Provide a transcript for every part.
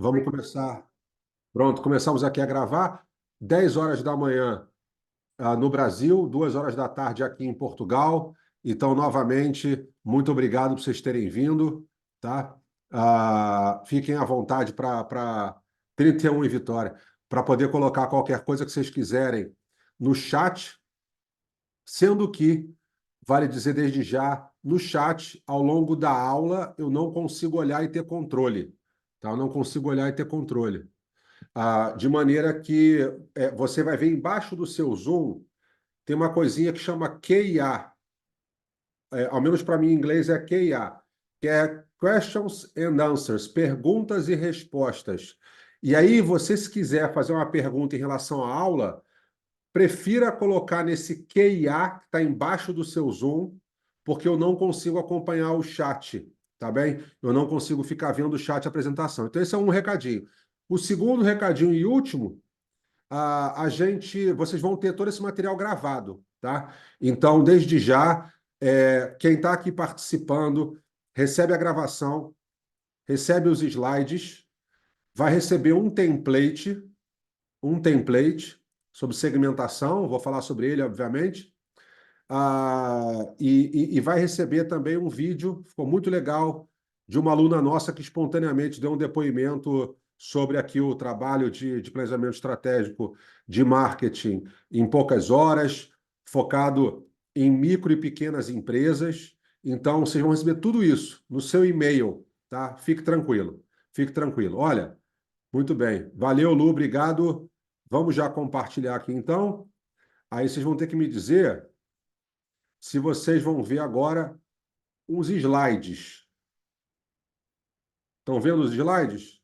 Vamos começar. Pronto, começamos aqui a gravar. 10 horas da manhã, no Brasil, 2 horas da tarde aqui em Portugal. Então, novamente, muito obrigado por vocês terem vindo, tá? Fiquem à vontade para 31 e Vitória, para poder colocar qualquer coisa que vocês quiserem no chat, sendo que, vale dizer desde já, no chat, ao longo da aula, eu não consigo olhar e ter controle, tá? Eu não consigo olhar e ter controle. De maneira que você vai ver embaixo do seu Zoom, tem uma coisinha que chama QIA. Ao menos para mim em inglês é QIA, que é Questions and Answers, perguntas e respostas. E aí, você, se quiser fazer uma pergunta em relação à aula, prefira colocar nesse QIA que está embaixo do seu Zoom, porque eu não consigo acompanhar o chat, tá bem? Eu não consigo ficar vendo o chat e apresentação. Então, esse é um recadinho. O segundo recadinho e último, vocês vão ter todo esse material gravado, tá? Então, desde já, quem está aqui participando recebe a gravação, recebe os slides, vai receber um template sobre segmentação, vou falar sobre ele, obviamente, e vai receber também um vídeo, ficou muito legal, de uma aluna nossa que espontaneamente deu um depoimento sobre aqui o trabalho de planejamento estratégico de marketing em poucas horas, focado em micro e pequenas empresas. Então, vocês vão receber tudo isso no seu e-mail, tá? Fique tranquilo, fique tranquilo. Olha, muito bem. Valeu, Lu, obrigado. Vamos já compartilhar aqui, então. Aí vocês vão ter que me dizer se vocês vão ver agora uns slides. Estão vendo os slides?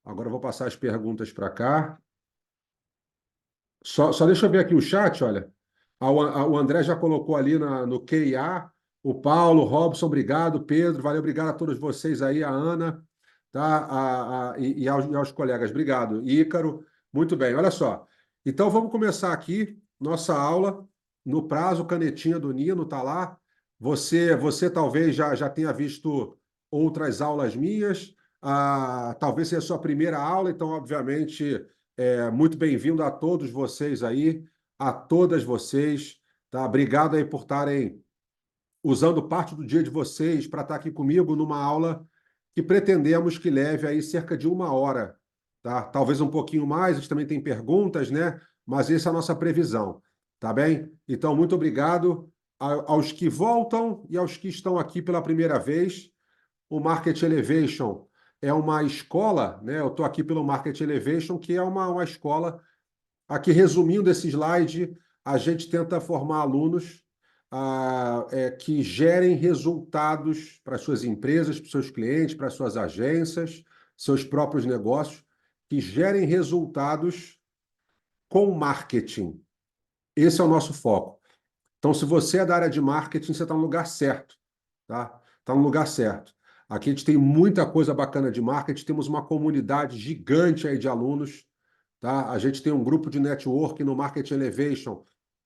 Agora eu vou passar as perguntas para cá. Só deixa eu ver aqui o chat, olha. O André já colocou ali no QIA. O Paulo, Robson, obrigado. Pedro, valeu, obrigado a todos vocês aí, a Ana, tá? E aos colegas, obrigado. Ícaro, muito bem, olha só. Então vamos começar aqui nossa aula no prazo, canetinha do Nino, tá lá. Você talvez já tenha visto outras aulas minhas, talvez seja a sua primeira aula, então, obviamente, muito bem-vindo a todos vocês aí, a todas vocês, tá? Obrigado aí por estarem usando parte do dia de vocês para estar aqui comigo numa aula que pretendemos que leve aí cerca de 1 hora, tá? Talvez um pouquinho mais, a gente também tem perguntas, né? Mas essa é a nossa previsão, tá bem? Então, muito obrigado aos que voltam e aos que estão aqui pela primeira vez. O Market Elevation é uma escola, né? Eu estou aqui pelo Market Elevation, que é uma escola. Aqui, resumindo esse slide, a gente tenta formar alunos que gerem resultados para suas empresas, para seus clientes, para suas agências, seus próprios negócios, que gerem resultados com marketing. Esse é o nosso foco. Então, se você é da área de marketing, você está no lugar certo, tá? Está no lugar certo. Aqui a gente tem muita coisa bacana de marketing, temos uma comunidade gigante aí de alunos, tá? A gente tem um grupo de network no Market Elevation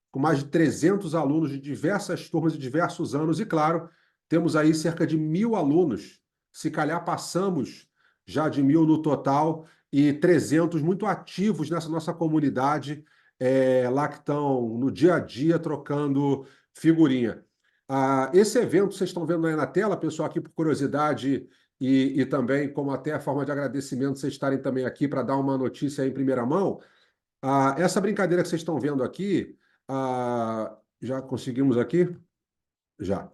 com mais de 300 alunos de diversas turmas de diversos anos e, claro, temos aí cerca de 1.000 alunos. Se calhar passamos já de 1.000 no total e 300 muito ativos nessa nossa comunidade, lá que estão no dia a dia trocando figurinha. Esse evento vocês estão vendo aí na tela, pessoal, aqui por curiosidade e também como até a forma de agradecimento vocês estarem também aqui para dar uma notícia aí em primeira mão. Essa brincadeira que vocês estão vendo aqui, já conseguimos aqui? Já.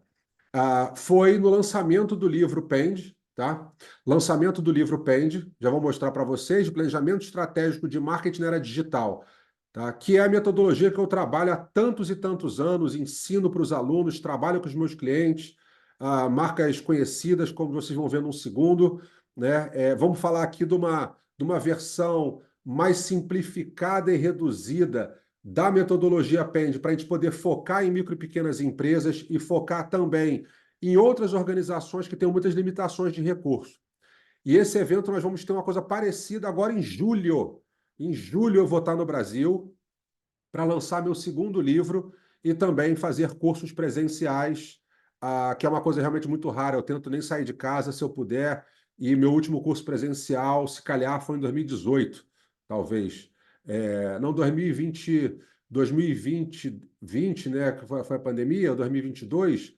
Foi no lançamento do livro Pend, tá? Lançamento do livro Pend, já vou mostrar para vocês, de planejamento estratégico de marketing na era digital, tá? Que é a metodologia que eu trabalho há tantos e tantos anos, ensino para os alunos, trabalho com os meus clientes, marcas conhecidas, como vocês vão ver num segundo, né? Vamos falar aqui de uma versão mais simplificada e reduzida da metodologia Pend, para a gente poder focar em micro e pequenas empresas e focar também em outras organizações que têm muitas limitações de recurso. E esse evento nós vamos ter uma coisa parecida agora em julho. Em julho eu vou estar no Brasil para lançar meu segundo livro e também fazer cursos presenciais, que é uma coisa realmente muito rara. Eu tento nem sair de casa se eu puder. e meu último curso presencial, se calhar, foi em 2018, talvez. Não, 2020, 2020, né, que foi a pandemia, 2022,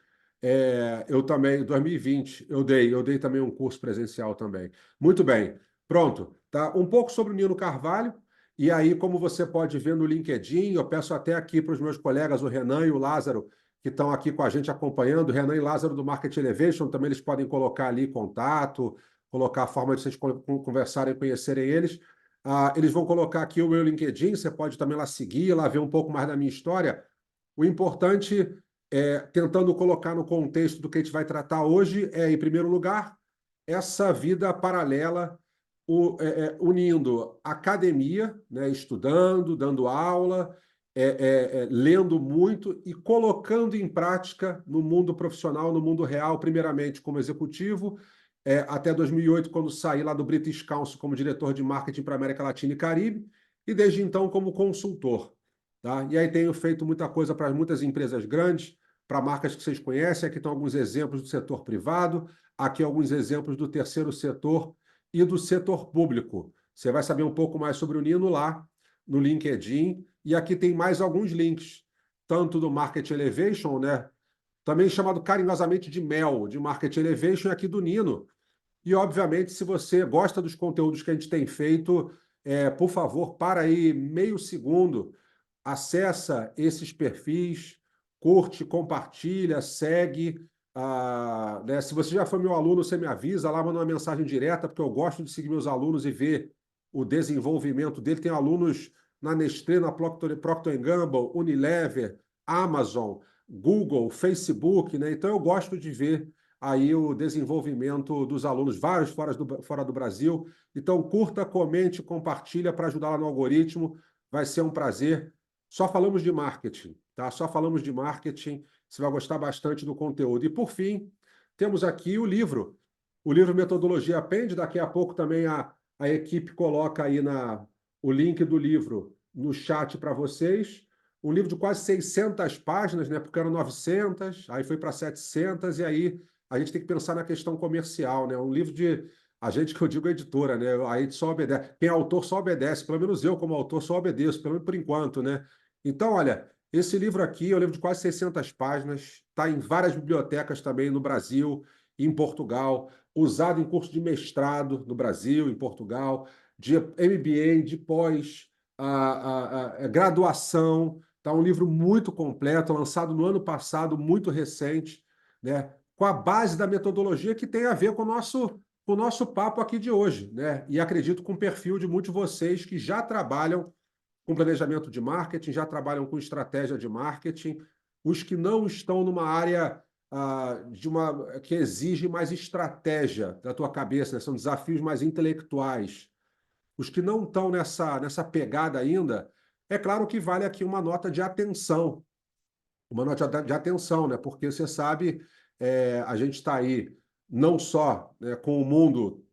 eu também, 2020, eu dei também um curso presencial também. Muito bem, pronto. Tá? Um pouco sobre o Nino Carvalho, e aí, como você pode ver no LinkedIn, eu peço até aqui para os meus colegas, o Renan e o Lázaro, que estão aqui com a gente acompanhando, Renan e Lázaro do Market Elevation, também eles podem colocar ali contato, colocar a forma de vocês conversarem e conhecerem eles. Eles vão colocar aqui o meu LinkedIn, você pode também lá seguir, lá ver um pouco mais da minha história. O importante é, tentando colocar no contexto do que a gente vai tratar hoje, em primeiro lugar, essa vida paralela, unindo academia, né, estudando, dando aula, lendo muito e colocando em prática no mundo profissional, no mundo real, primeiramente como executivo, até 2008, quando saí lá do British Council como diretor de marketing para a América Latina e Caribe, e desde então como consultor. Tá? E aí tenho feito muita coisa para muitas empresas grandes, para marcas que vocês conhecem. Aqui estão alguns exemplos do setor privado, aqui alguns exemplos do terceiro setor e do setor público. Você vai saber um pouco mais sobre o Nino lá no LinkedIn. E aqui tem mais alguns links, tanto do Market Elevation, né? Também chamado carinhosamente de MEL, de Market Elevation, e aqui do Nino. E, obviamente, se você gosta dos conteúdos que a gente tem feito, por favor, para aí meio segundo, acessa esses perfis, curte, compartilha, segue. Né? Se você já foi meu aluno, você me avisa lá, manda uma mensagem direta, porque eu gosto de seguir meus alunos e ver o desenvolvimento dele. Tem alunos na Nestlé, na Procter Gamble, Unilever, Amazon, Google, Facebook, né? Então eu gosto de ver aí o desenvolvimento dos alunos, vários fora do Brasil. Então curta, comente, compartilha para ajudar lá no algoritmo. Vai ser um prazer. Só falamos de marketing, tá? Só falamos de marketing. Você vai gostar bastante do conteúdo. E, por fim, temos aqui o livro Metodologia Aprende. Daqui a pouco também a equipe coloca aí o link do livro no chat para vocês. Um livro de quase 600 páginas, né? Porque eram 900, aí foi para 700, e aí a gente tem que pensar na questão comercial, né? Um livro de... A gente, que eu digo, editora, né? A gente só obedece. Quem é autor só obedece. Pelo menos eu, como autor, só obedeço, pelo menos por enquanto, né? Então, olha, esse livro aqui é um livro de quase 600 páginas, está em várias bibliotecas também no Brasil e em Portugal, usado em curso de mestrado no Brasil, em Portugal, de MBA, de pós, graduação. Tá um livro muito completo, lançado no ano passado, muito recente, né? Com a base da metodologia que tem a ver com o nosso papo aqui de hoje, né? E acredito com o perfil de muitos de vocês que já trabalham com planejamento de marketing, já trabalham com estratégia de marketing. Os que não estão numa área que exige mais estratégia da tua cabeça, né? São desafios mais intelectuais. Os que não estão nessa pegada ainda, é claro que vale aqui uma nota de atenção, né? Porque você sabe, a gente está aí não só, né, com o mundo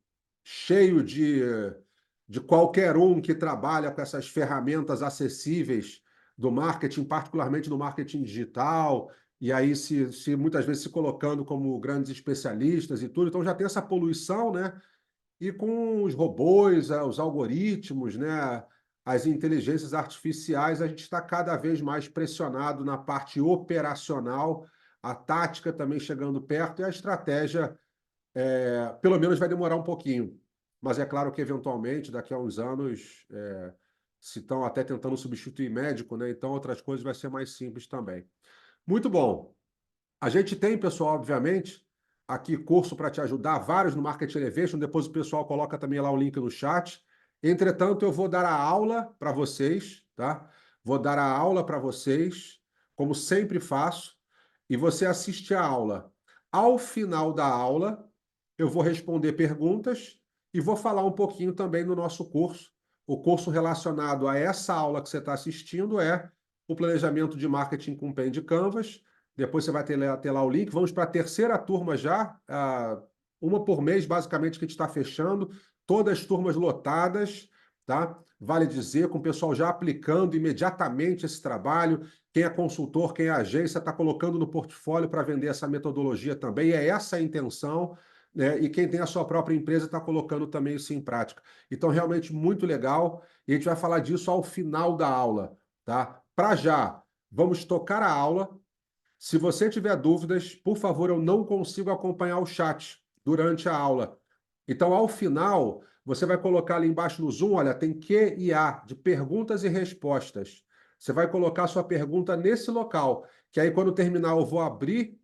cheio de qualquer um que trabalha com essas ferramentas acessíveis do marketing, particularmente no marketing digital, e aí se muitas vezes se colocando como grandes especialistas e tudo, então já tem essa poluição, né? E com os robôs, os algoritmos, né? As inteligências artificiais, a gente está cada vez mais pressionado na parte operacional, a tática também chegando perto e a estratégia pelo menos vai demorar um pouquinho. Mas é claro que, eventualmente, daqui a uns anos, se estão até tentando substituir médico, né? Então outras coisas vai ser mais simples também. Muito bom. A gente tem, pessoal, obviamente, aqui curso para te ajudar, vários no Market Elevation. Depois o pessoal coloca também lá o link no chat. Entretanto, eu vou dar a aula para vocês, tá? Vou dar a aula para vocês, como sempre faço, e você assiste a aula. Ao final da aula, eu vou responder perguntas e vou falar um pouquinho também do nosso curso. O curso relacionado a essa aula que você está assistindo é o planejamento de marketing com Pen de Canvas. Depois você vai ter lá o link. Vamos para a terceira turma já, uma por mês, basicamente, que a gente está fechando. Todas as turmas lotadas, tá? Vale dizer, com o pessoal já aplicando imediatamente esse trabalho. Quem é consultor, quem é agência, está colocando no portfólio para vender essa metodologia também. É essa a intenção. né? E quem tem a sua própria empresa está colocando também isso em prática. Então, realmente muito legal. E a gente vai falar disso ao final da aula, tá? Para já, vamos tocar a aula. Se você tiver dúvidas, por favor, eu não consigo acompanhar o chat durante a aula. Então, ao final, você vai colocar ali embaixo no Zoom, olha, tem Q&A, de perguntas e respostas. Você vai colocar a sua pergunta nesse local, que aí quando terminar eu vou abrir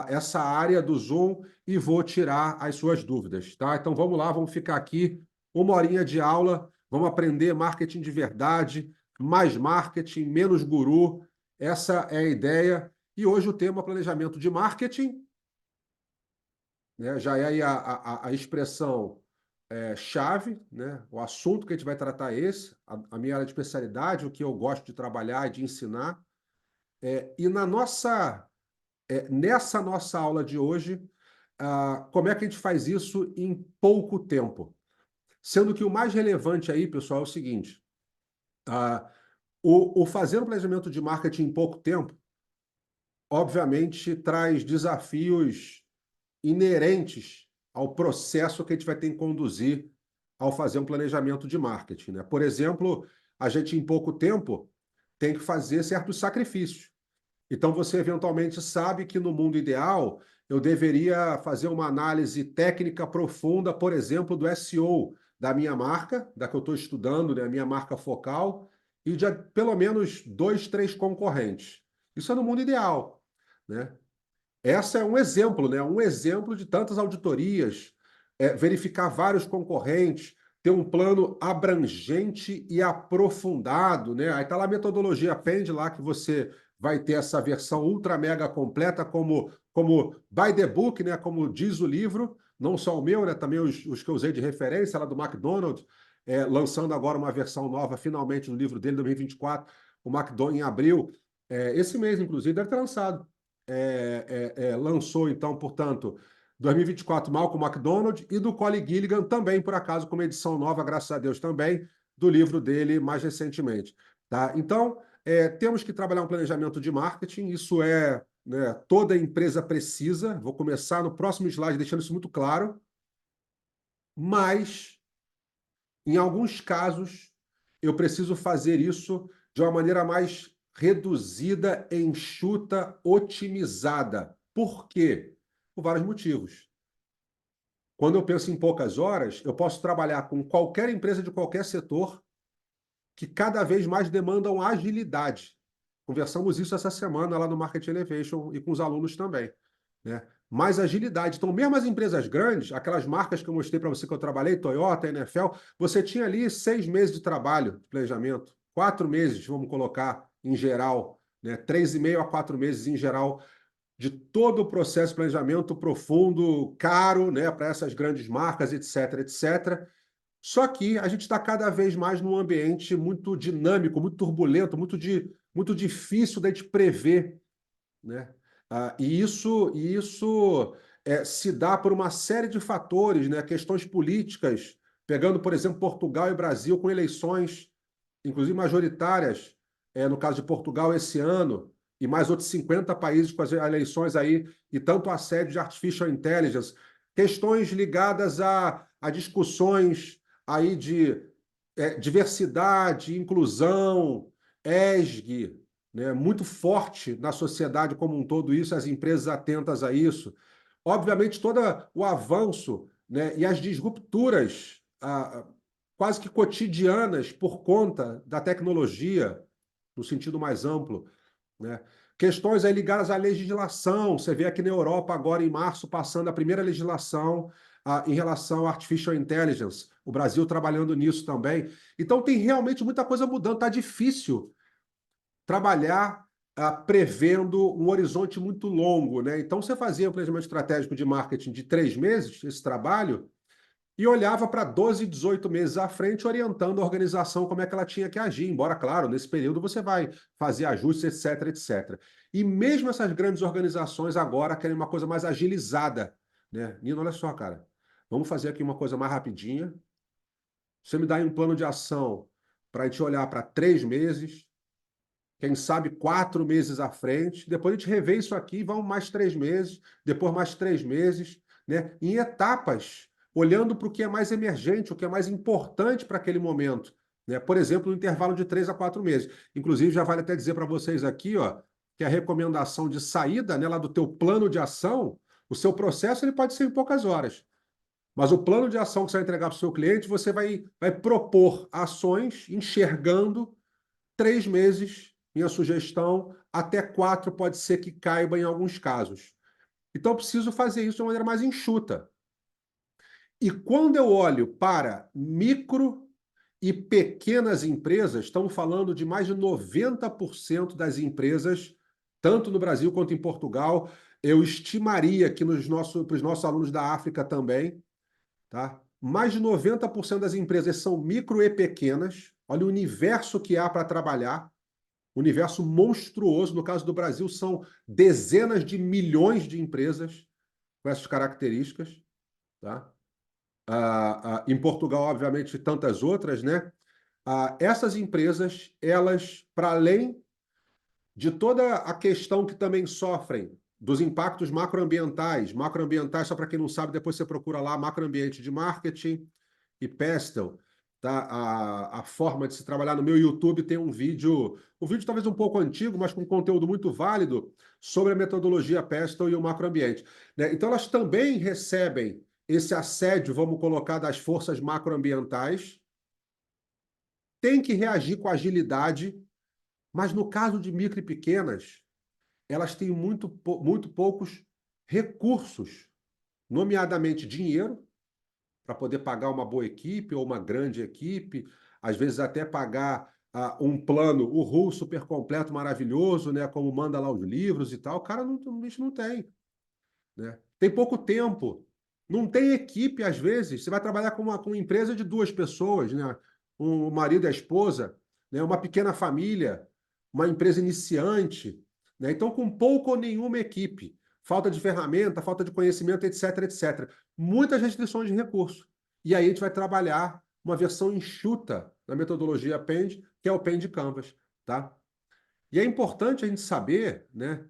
essa área do Zoom e vou tirar as suas dúvidas, tá? Então vamos lá, vamos ficar aqui 1 horinha de aula, vamos aprender marketing de verdade, mais marketing, menos guru. Essa é a ideia. E hoje o tema é planejamento de marketing, né? Já é aí a expressão chave, né? O assunto que a gente vai tratar é esse, a minha área de especialidade, o que eu gosto de trabalhar e de ensinar. E nessa nossa aula de hoje, como é que a gente faz isso em pouco tempo? Sendo que o mais relevante aí, pessoal, é o seguinte: o fazer um planejamento de marketing em pouco tempo, obviamente, traz desafios inerentes ao processo que a gente vai ter que conduzir ao fazer um planejamento de marketing, né? Por exemplo, a gente, em pouco tempo, tem que fazer certos sacrifícios. Então, você eventualmente sabe que no mundo ideal eu deveria fazer uma análise técnica profunda, por exemplo, do SEO da minha marca, da que eu estou estudando, né, a minha marca focal, e de pelo menos 2, 3 concorrentes. Isso é no mundo ideal, né? Essa é um exemplo, né? Um exemplo de tantas auditorias, verificar vários concorrentes, ter um plano abrangente e aprofundado, né? Aí está lá a metodologia Pend lá que você vai ter essa versão ultra mega completa como by the book, né? Como diz o livro, não só o meu, né? Também os que eu usei de referência lá do McDonald's, lançando agora uma versão nova, finalmente, no livro dele, 2024, o McDonald's em abril. Esse mês, inclusive, deve ter lançado. Lançou, então, portanto, 2024, Malcolm McDonald, e do Colin Gilligan também, por acaso, com uma edição nova, graças a Deus também, do livro dele mais recentemente. Tá? Então, temos que trabalhar um planejamento de marketing, isso né, toda empresa precisa, vou começar no próximo slide deixando isso muito claro, mas, em alguns casos, eu preciso fazer isso de uma maneira mais reduzida, enxuta, otimizada. Por quê? Por vários motivos. Quando eu penso em poucas horas, eu posso trabalhar com qualquer empresa de qualquer setor que cada vez mais demandam agilidade. Conversamos isso essa semana lá no Market Elevation e com os alunos também, né? Mais agilidade. Então, mesmo as empresas grandes, aquelas marcas que eu mostrei para você que eu trabalhei, Toyota, NFL, você tinha ali 6 meses de trabalho de planejamento, 4 meses, vamos colocar, em geral, né? 3,5 a 4 meses em geral, de todo o processo de planejamento profundo, caro, né, para essas grandes marcas, etc, etc. Só que a gente está cada vez mais num ambiente muito dinâmico, muito turbulento, muito difícil de a gente prever, né? E isso se dá por uma série de fatores, né? Questões políticas, pegando, por exemplo, Portugal e Brasil com eleições, inclusive majoritárias, no caso de Portugal esse ano, e mais outros 50 países com as eleições aí, e tanto assédio de artificial intelligence, questões ligadas a discussões aí de diversidade, inclusão, ESG, né, muito forte na sociedade como um todo isso, as empresas atentas a isso. Obviamente, todo o avanço, né, e as disrupturas quase que cotidianas por conta da tecnologia, no sentido mais amplo, né? Questões aí ligadas à legislação. Você vê aqui na Europa, agora em março, passando a primeira legislação em relação à artificial intelligence. O Brasil trabalhando nisso também. Então, tem realmente muita coisa mudando. Está difícil trabalhar prevendo um horizonte muito longo, né? Então, você fazia um planejamento estratégico de marketing de 3 meses, esse trabalho, e olhava para 12, 18 meses à frente, orientando a organização como é que ela tinha que agir. Embora, claro, nesse período você vai fazer ajustes, etc, etc. E mesmo essas grandes organizações agora querem uma coisa mais agilizada, né? Nino, olha só, cara, vamos fazer aqui uma coisa mais rapidinha. Você me dá aí um plano de ação para a gente olhar para 3 meses, quem sabe 4 meses à frente, depois a gente revê isso aqui, vamos mais 3 meses, depois mais 3 meses, né, em etapas, olhando para o que é mais emergente, o que é mais importante para aquele momento, né? Por exemplo, no intervalo de 3 a 4 meses. Inclusive, já vale até dizer para vocês aqui, ó, que a recomendação de saída, né, lá do teu plano de ação, o seu processo ele pode ser em poucas horas. Mas o plano de ação que você vai entregar para o seu cliente, você vai propor ações enxergando 3 meses, minha sugestão, até 4 pode ser que caiba em alguns casos. Então, eu preciso fazer isso de uma maneira mais enxuta. E quando eu olho para micro e pequenas empresas, estamos falando de mais de 90% das empresas, tanto no Brasil quanto em Portugal, eu estimaria que para os nossos alunos da África também, tá? Mais de 90% das empresas são micro e pequenas. Olha o universo que há para trabalhar, universo monstruoso. No caso do Brasil, são dezenas de milhões de empresas com essas características, tá? Em Portugal, obviamente, tantas outras, né? Essas empresas, elas, para além de toda a questão que também sofrem dos impactos macroambientais, só para quem não sabe, depois você procura lá, macroambiente de marketing e Pestel, tá? A forma de se trabalhar no meu YouTube tem um vídeo talvez um pouco antigo, mas com conteúdo muito válido sobre a metodologia Pestel e o macroambiente, né? Então elas também recebem esse assédio, vamos colocar, das forças macroambientais, tem que reagir com agilidade, mas no caso de micro e pequenas, elas têm muito poucos recursos, nomeadamente dinheiro, para poder pagar uma boa equipe ou uma grande equipe, às vezes até pagar um plano, o RU super completo, maravilhoso, né, como manda lá os livros e tal. O cara não, o bicho não tem, né? Tem pouco tempo, não tem equipe às vezes. Você vai trabalhar com uma empresa de 2 pessoas, né? O marido e a esposa, né? Uma pequena família, uma empresa iniciante, né? Então, com pouco ou nenhuma equipe, falta de ferramenta, falta de conhecimento, etc, etc. Muitas restrições de recurso. E aí a gente vai trabalhar uma versão enxuta da metodologia Pend, que é o Pend Canvas, tá? E é importante a gente saber, né,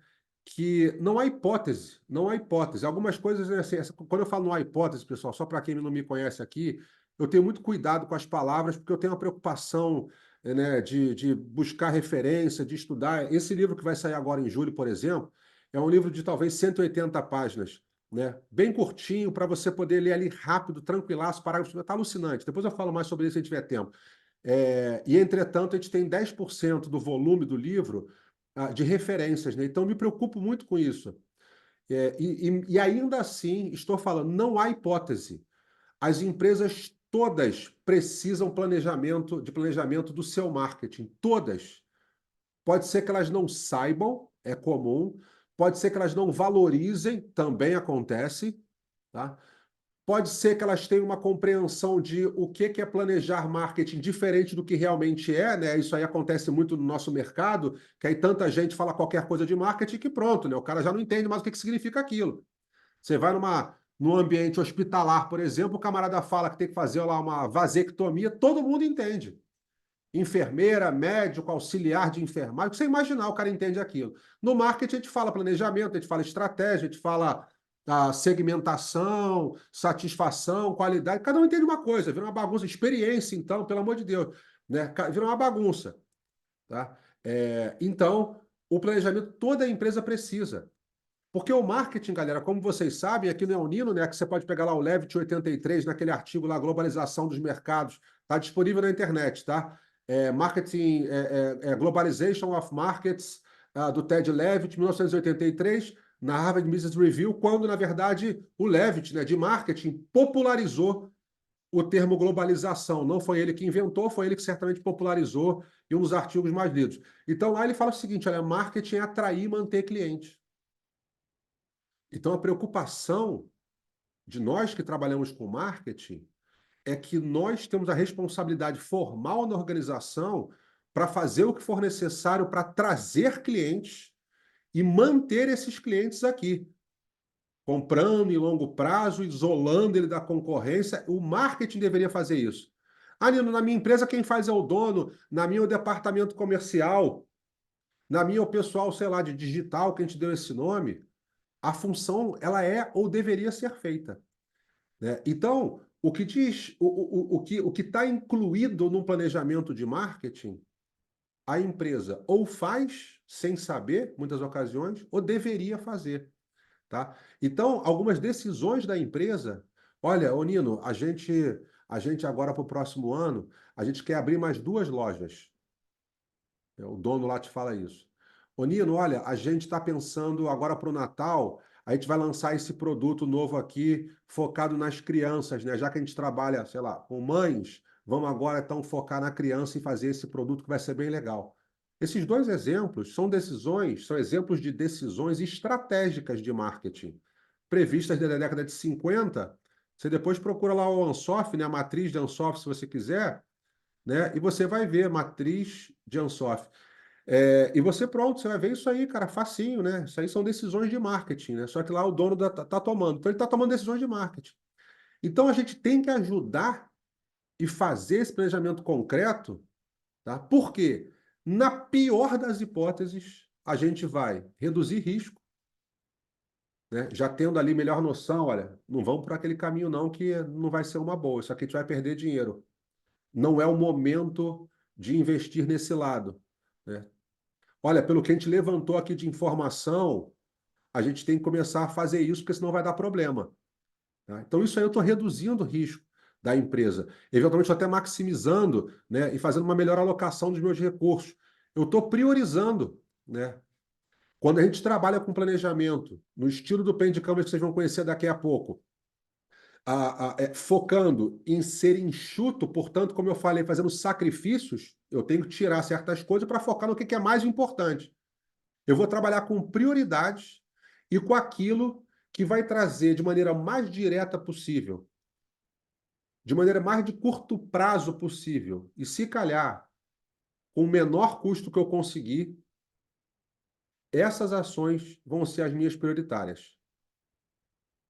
que não há hipótese, não há hipótese. Algumas coisas, né, assim, quando eu falo não há hipótese, pessoal, só para quem não me conhece aqui, eu tenho muito cuidado com as palavras, porque eu tenho uma preocupação, né, de buscar referência, de estudar. Esse livro que vai sair agora em julho, por exemplo, é um livro de talvez 180 páginas, né, bem curtinho, para você poder ler ali rápido, tranquilaço, parágrafos. Está alucinante. Depois eu falo mais sobre isso se tiver tempo. Entretanto, a gente tem 10% do volume do livro de referências, né? Então, eu me preocupo muito com isso. E ainda assim, estou falando, não há hipótese. As empresas todas precisam de planejamento do seu marketing. Todas. Pode ser que elas não saibam, é comum. Pode ser que elas não valorizem, também acontece, tá? Pode ser que elas tenham uma compreensão de o que é planejar marketing diferente do que realmente é, né? Isso aí acontece muito no nosso mercado, que aí tanta gente fala qualquer coisa de marketing que pronto, né? O cara já não entende mais o que significa aquilo. Você vai num ambiente hospitalar, por exemplo, o camarada fala que tem que fazer lá uma vasectomia, todo mundo entende. Enfermeira, médico, auxiliar de enfermagem, o que você imaginar, o cara entende aquilo. No marketing, a gente fala planejamento, a gente fala estratégia, a gente fala segmentação, satisfação, qualidade. Cada um entende uma coisa, vira uma bagunça. Experiência, então, pelo amor de Deus, né? Vira uma bagunça. Tá? Então, o planejamento toda a empresa precisa. Porque o marketing, galera, como vocês sabem, aqui no El Nino, né, que você pode pegar lá o Levitt 83, naquele artigo lá, Globalização dos Mercados, está disponível na internet, tá? Globalization of Markets, do Ted Levitt, 1983, na Harvard Business Review, quando, na verdade, o Levitt, né, de marketing, popularizou o termo globalização. Não foi ele que inventou, foi ele que certamente popularizou em um dos artigos mais lidos. Então, lá ele fala o seguinte, olha, marketing é atrair e manter clientes. Então, a preocupação de nós que trabalhamos com marketing é que nós temos a responsabilidade formal na organização para fazer o que for necessário para trazer clientes e manter esses clientes aqui, comprando em longo prazo, isolando ele da concorrência. O marketing deveria fazer isso. Ah, Nino, na minha empresa quem faz é o dono, na minha é o departamento comercial, na minha é o pessoal, sei lá, de digital, que a gente deu esse nome. a função ela é ou deveria ser feita, né? Então, o que diz, o que está incluído no planejamento de marketing, a empresa ou faz sem saber, muitas ocasiões, ou deveria fazer, tá? Então, algumas decisões da empresa, olha, ô Nino, a gente agora para o próximo ano, a gente quer abrir mais 2 lojas. O dono lá te fala isso. Ô Nino, olha, a gente está pensando agora para o Natal, a gente vai lançar esse produto novo aqui, focado nas crianças, né? Já que a gente trabalha, sei lá, com mães, vamos agora então focar na criança e fazer esse produto que vai ser bem legal. Esses 2 exemplos são decisões, são exemplos de decisões estratégicas de marketing, previstas desde a década de 50. Você depois procura lá o Ansoff, né? A matriz de Ansoff, se você quiser, né? E você vai ver matriz de Ansoff. E você pronto, você vai ver isso aí, cara, facinho, né? Isso aí são decisões de marketing, né? Só que lá o dono tá tomando. Então ele tá tomando decisões de marketing. Então a gente tem que ajudar e fazer esse planejamento concreto, tá? Porque na pior das hipóteses, a gente vai reduzir risco, né? Já tendo ali melhor noção, olha, não vamos por aquele caminho não que não vai ser uma boa, isso aqui a gente vai perder dinheiro. Não é o momento de investir nesse lado, né? Olha, pelo que a gente levantou aqui de informação, a gente tem que começar a fazer isso, porque senão vai dar problema, tá? Então, isso aí eu estou reduzindo o risco da empresa, eventualmente até maximizando, né, e fazendo uma melhor alocação dos meus recursos. Eu estou priorizando, né? Quando a gente trabalha com planejamento, no estilo do Pen de Canvas que vocês vão conhecer daqui a pouco, focando em ser enxuto, portanto, como eu falei, fazendo sacrifícios, eu tenho que tirar certas coisas para focar no que é mais importante. Eu vou trabalhar com prioridades e com aquilo que vai trazer de maneira mais direta possível, de maneira mais de curto prazo possível, e se calhar, com o menor custo que eu conseguir, essas ações vão ser as minhas prioritárias.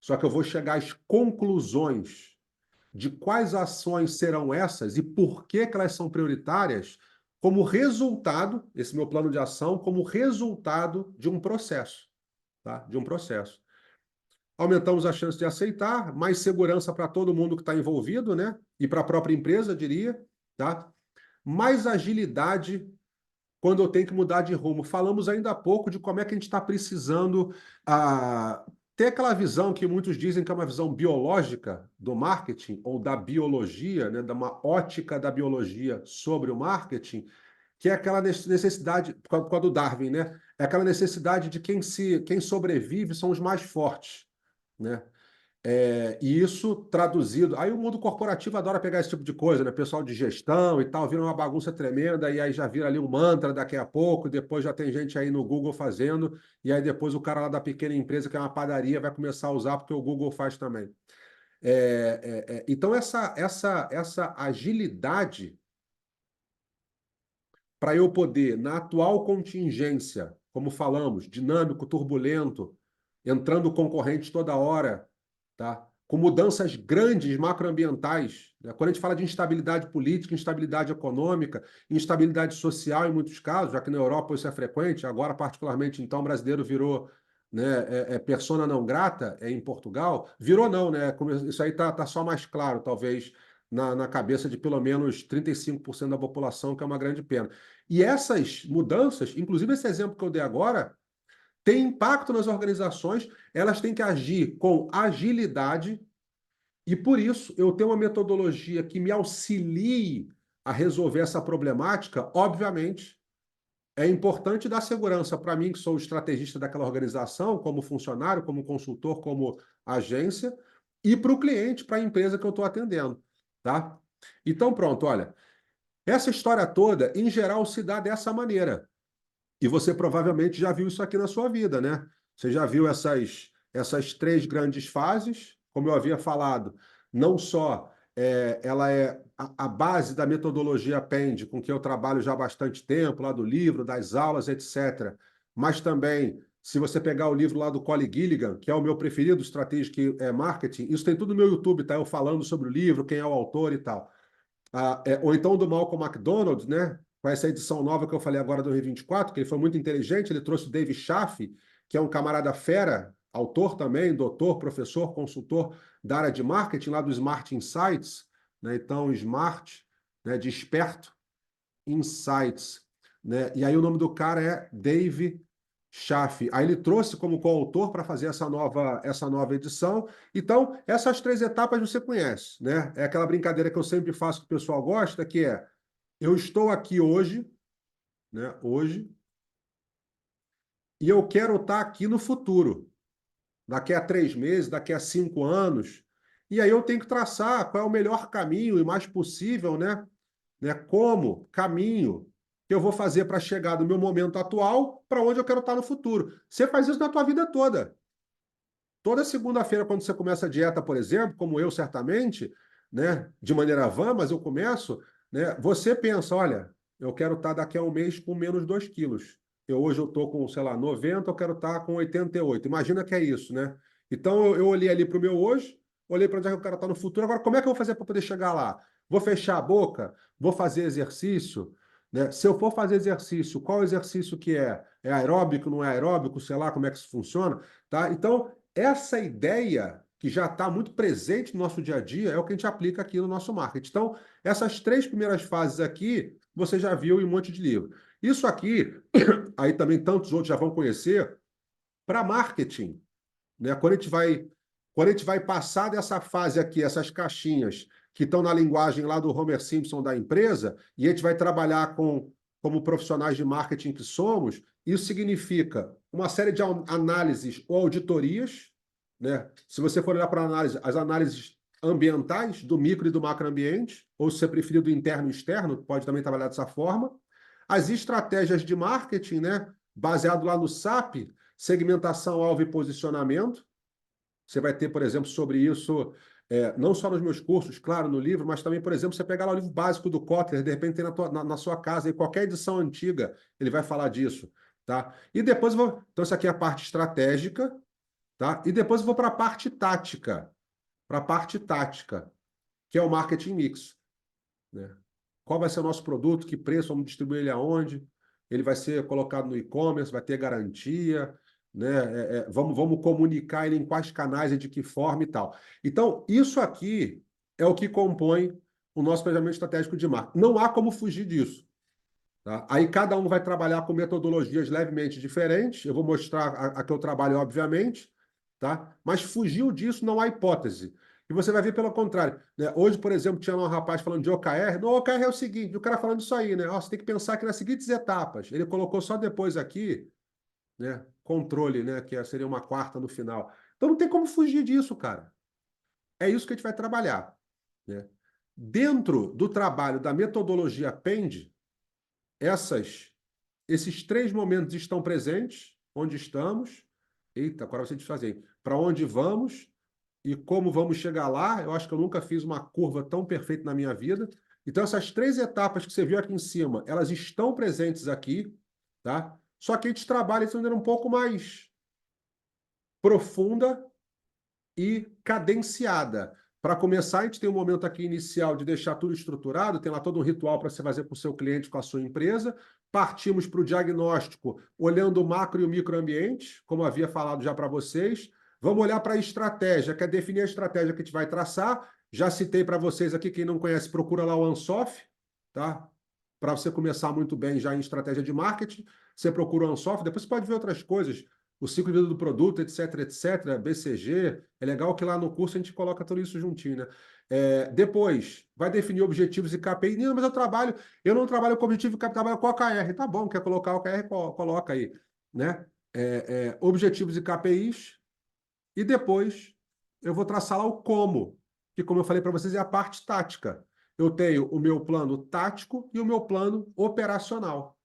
Só que eu vou chegar às conclusões de quais ações serão essas e por que elas são prioritárias, como resultado, esse meu plano de ação, como resultado de um processo, tá? De um processo. Aumentamos a chance de aceitar, mais segurança para todo mundo que está envolvido, né? E para a própria empresa, diria, tá? Mais agilidade quando eu tenho que mudar de rumo. Falamos ainda há pouco de como é que a gente está precisando ter aquela visão que muitos dizem que é uma visão biológica do marketing, ou da biologia, né? Da uma ótica da biologia sobre o marketing, que é aquela necessidade, por causa do Darwin, né? É aquela necessidade de quem sobrevive são os mais fortes, né? E isso traduzido. Aí o mundo corporativo adora pegar esse tipo de coisa, né? Pessoal de gestão e tal, vira uma bagunça tremenda, e aí já vira ali um mantra daqui a pouco, depois já tem gente aí no Google fazendo, e aí depois o cara lá da pequena empresa, que é uma padaria, vai começar a usar, porque o Google faz também. Então, essa agilidade para eu poder, na atual contingência, como falamos, dinâmico, turbulento, entrando concorrentes toda hora, tá? Com mudanças grandes macroambientais, né? Quando a gente fala de instabilidade política, instabilidade econômica, instabilidade social em muitos casos, já que na Europa isso é frequente, agora particularmente então o brasileiro virou, né, persona não grata em Portugal, virou não, né? Isso aí tá só mais claro, talvez, na cabeça de pelo menos 35% da população, que é uma grande pena. E essas mudanças, inclusive esse exemplo que eu dei agora, tem impacto nas organizações, elas têm que agir com agilidade, e por isso eu tenho uma metodologia que me auxilie a resolver essa problemática. Obviamente, é importante dar segurança para mim, que sou o estrategista daquela organização, como funcionário, como consultor, como agência, e para o cliente, para a empresa que eu estou atendendo, tá? Então, pronto, olha, essa história toda, em geral, se dá dessa maneira. E você provavelmente já viu isso aqui na sua vida, né? Você já viu essas 3 grandes fases, como eu havia falado, não só ela é a base da metodologia Pend, com que eu trabalho já há bastante tempo, lá do livro, das aulas, etc. Mas também, se você pegar o livro lá do Colin Gilligan, que é o meu preferido, Strategic Marketing, isso tem tudo no meu YouTube, tá? Eu falando sobre o livro, quem é o autor e tal. Ou então do Malcolm McDonald, né? Com essa edição nova que eu falei agora, 2024, que ele foi muito inteligente, ele trouxe o Dave Chaff, que é um camarada fera, autor também, doutor, professor, consultor da área de marketing, lá do Smart Insights, né? Então, Smart, né, de esperto, Insights, né? E aí o nome do cara é Dave Chaff. Aí ele trouxe como coautor para fazer essa nova edição. Então, essas três etapas você conhece, né? É aquela brincadeira que eu sempre faço que o pessoal gosta, que é: eu estou aqui hoje, né? Hoje, e eu quero estar aqui no futuro, daqui a 3 meses, daqui a 5 anos. E aí eu tenho que traçar qual é o melhor caminho e mais possível, né? Como caminho que eu vou fazer para chegar do meu momento atual para onde eu quero estar no futuro. Você faz isso na tua vida toda. Toda segunda-feira, quando você começa a dieta, por exemplo, como eu certamente, né, de maneira vã, mas eu começo, né, você pensa, olha, eu quero estar daqui a um mês com menos 2 quilos. Hoje eu estou com, sei lá, 90, eu quero estar com 88. Imagina que é isso, né? Então eu olhei ali para o meu hoje, olhei para onde é que eu quero estar no futuro. Agora, como é que eu vou fazer para poder chegar lá? Vou fechar a boca? Vou fazer exercício? Né? Se eu for fazer exercício, qual exercício que é? É aeróbico, não é aeróbico? Sei lá como é que isso funciona, tá? Então, essa ideia que já está muito presente no nosso dia a dia é o que a gente aplica aqui no nosso marketing. Então, essas três primeiras fases aqui, você já viu em um monte de livro. Isso aqui, aí também tantos outros já vão conhecer, para marketing, né? Quando a gente vai passar dessa fase aqui, essas caixinhas que estão na linguagem lá do Homer Simpson da empresa, e a gente vai trabalhar como profissionais de marketing que somos, isso significa uma série de análises ou auditorias, né? Se você for olhar para análise, as análises ambientais do micro e do macroambiente, ou se você preferir do interno e externo, pode também trabalhar dessa forma. As estratégias de marketing, né? Baseado lá no SAP, segmentação, alvo e posicionamento. Você vai ter, por exemplo, sobre isso, não só nos meus cursos, claro, no livro, mas também, por exemplo, você pegar lá o livro básico do Kotler, de repente tem na sua casa, em qualquer edição antiga, ele vai falar disso, tá? E depois eu vou... Então, isso aqui é a parte estratégica, tá? E depois eu vou para a parte tática, que é o marketing mix, né? Qual vai ser o nosso produto, que preço, vamos distribuir ele aonde, ele vai ser colocado no e-commerce, vai ter garantia, né? Vamos comunicar ele em quais canais e de que forma e tal. Então, isso aqui é o que compõe o nosso planejamento estratégico de marketing. Não há como fugir disso. Tá? Aí cada um vai trabalhar com metodologias levemente diferentes. Eu vou mostrar a que eu trabalho, obviamente, tá? Mas fugiu disso, não há hipótese. E você vai ver pelo contrário, né? Hoje, por exemplo, tinha um rapaz falando de OKR. No OKR é o seguinte, o cara falando isso aí, né? Ó, você tem que pensar que nas seguintes etapas. Ele colocou só depois aqui, né? Controle, né? Que seria uma quarta no final. Então não tem como fugir disso, cara. É isso que a gente vai trabalhar, né? Dentro do trabalho da metodologia PEND, esses três momentos estão presentes, onde estamos. Eita, agora você desfazer. Para onde vamos e como vamos chegar lá. Eu acho que eu nunca fiz uma curva tão perfeita na minha vida. Então, essas três etapas que você viu aqui em cima, elas estão presentes aqui, tá? Só que a gente trabalha de maneira um pouco mais profunda e cadenciada. Para começar, a gente tem um momento aqui inicial de deixar tudo estruturado, tem lá todo um ritual para você fazer com o seu cliente, com a sua empresa. Partimos para o diagnóstico, olhando o macro e o microambiente, como havia falado já para vocês. Vamos olhar para a estratégia, que é definir a estratégia que a gente vai traçar. Já citei para vocês aqui, quem não conhece, procura lá o Ansoff, tá? Para você começar muito bem já em estratégia de marketing. Você procura o Ansoff, depois você pode ver outras coisas, o ciclo de vida do produto, etc, etc, BCG. É legal que lá no curso a gente coloca tudo isso juntinho, né? Depois, vai definir objetivos e KPI. Não, mas eu não trabalho com objetivo e KPI, trabalho com OKR. Tá bom, quer colocar OKR, coloca aí, né? Objetivos e KPIs. E depois, eu vou traçar lá o como, que, como eu falei para vocês, é a parte tática. Eu tenho o meu plano tático e o meu plano operacional.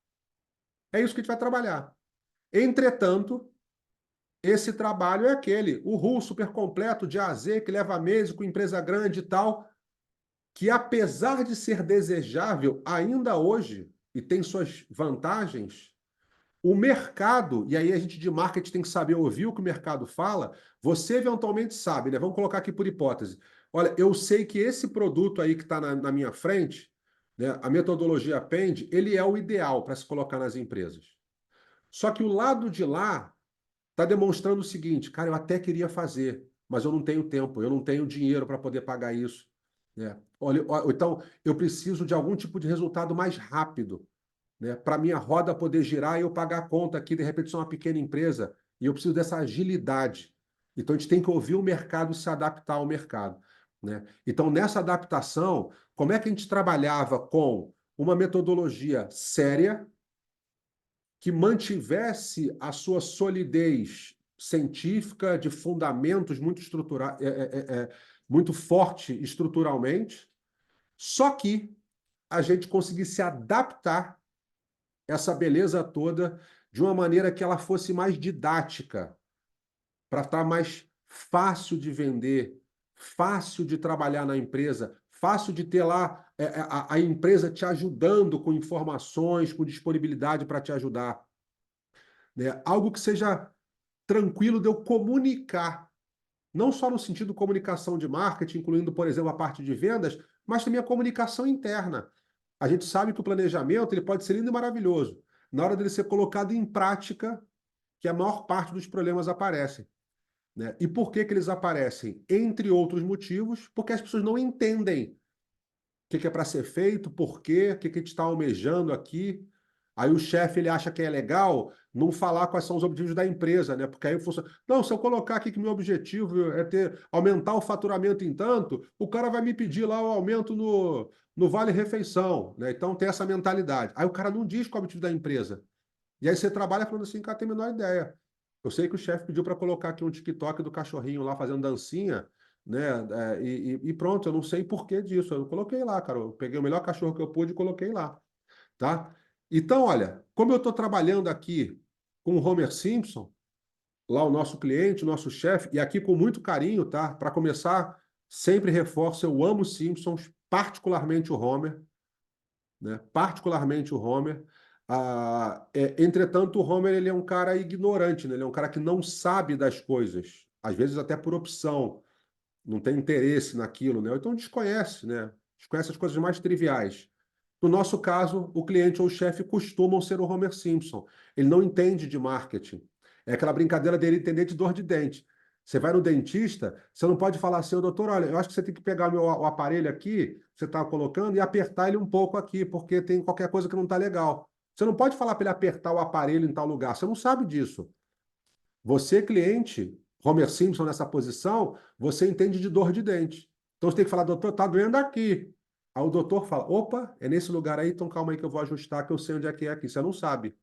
É isso que a gente vai trabalhar. Entretanto, esse trabalho é aquele, o RU super completo de A a Z, que leva meses com empresa grande e tal, que apesar de ser desejável ainda hoje, e tem suas vantagens, o mercado, e aí a gente de marketing tem que saber ouvir o que o mercado fala, você eventualmente sabe, né? Vamos colocar aqui por hipótese. Olha, eu sei que esse produto aí que está na minha frente, né, a metodologia PEND, ele é o ideal para se colocar nas empresas. Só que o lado de lá está demonstrando o seguinte, cara, eu até queria fazer, mas eu não tenho tempo, eu não tenho dinheiro para poder pagar isso. Né? Olha, então, eu preciso de algum tipo de resultado mais rápido, né? Para minha roda poder girar e eu pagar a conta aqui, de repente sou uma pequena empresa e eu preciso dessa agilidade. Então a gente tem que ouvir o mercado e se adaptar ao mercado, né? Então nessa adaptação, como é que a gente trabalhava com uma metodologia séria que mantivesse a sua solidez científica de fundamentos muito muito forte estruturalmente, só que a gente conseguisse adaptar essa beleza toda de uma maneira que ela fosse mais didática, para estar mais fácil de vender, fácil de trabalhar na empresa, fácil de ter lá a empresa te ajudando com informações, com disponibilidade para te ajudar. Né? Algo que seja tranquilo de eu comunicar, não só no sentido de comunicação de marketing, incluindo, por exemplo, a parte de vendas, mas também a comunicação interna. A gente sabe que o planejamento ele pode ser lindo e maravilhoso. Na hora dele ser colocado em prática, que a maior parte dos problemas aparecem. Né? E por que que eles aparecem? Entre outros motivos, porque as pessoas não entendem o que é para ser feito, por quê, o que a gente está almejando aqui. Aí o chefe ele acha que é legal não falar quais são os objetivos da empresa, né? Porque aí funciona. Não, se eu colocar aqui que meu objetivo é aumentar o faturamento em tanto, o cara vai me pedir lá o aumento no Vale-Refeição, né? Então tem essa mentalidade. Aí o cara não diz qual é o objetivo da empresa. E aí você trabalha falando assim, cara, tem a menor ideia. Eu sei que o chefe pediu para colocar aqui um TikTok do cachorrinho lá fazendo dancinha, né? E pronto, eu não sei por que disso. Eu coloquei lá, cara. Eu peguei o melhor cachorro que eu pude e coloquei lá, tá? Então, olha, como eu estou trabalhando aqui com o Homer Simpson, lá o nosso cliente, o nosso chefe, e aqui com muito carinho, tá? Para começar, sempre reforço, eu amo os Simpsons, particularmente o Homer, né? Particularmente o Homer. Entretanto, o Homer ele é um cara ignorante, né? Ele é um cara que não sabe das coisas, às vezes até por opção, não tem interesse naquilo, né? Ou então desconhece, né? Desconhece as coisas mais triviais. No nosso caso, o cliente ou o chefe costumam ser o Homer Simpson. Ele não entende de marketing. É aquela brincadeira dele entender de dor de dente. Você vai no dentista, você não pode falar assim, doutor, olha, eu acho que você tem que pegar o aparelho aqui, que você está colocando, e apertar ele um pouco aqui, porque tem qualquer coisa que não está legal. Você não pode falar para ele apertar o aparelho em tal lugar, você não sabe disso. Você, cliente, Homer Simpson nessa posição, você entende de dor de dente. Então você tem que falar, doutor, tá doendo aqui. Aí o doutor fala, opa, é nesse lugar aí, então calma aí que eu vou ajustar, que eu sei onde é que é aqui. Você não sabe.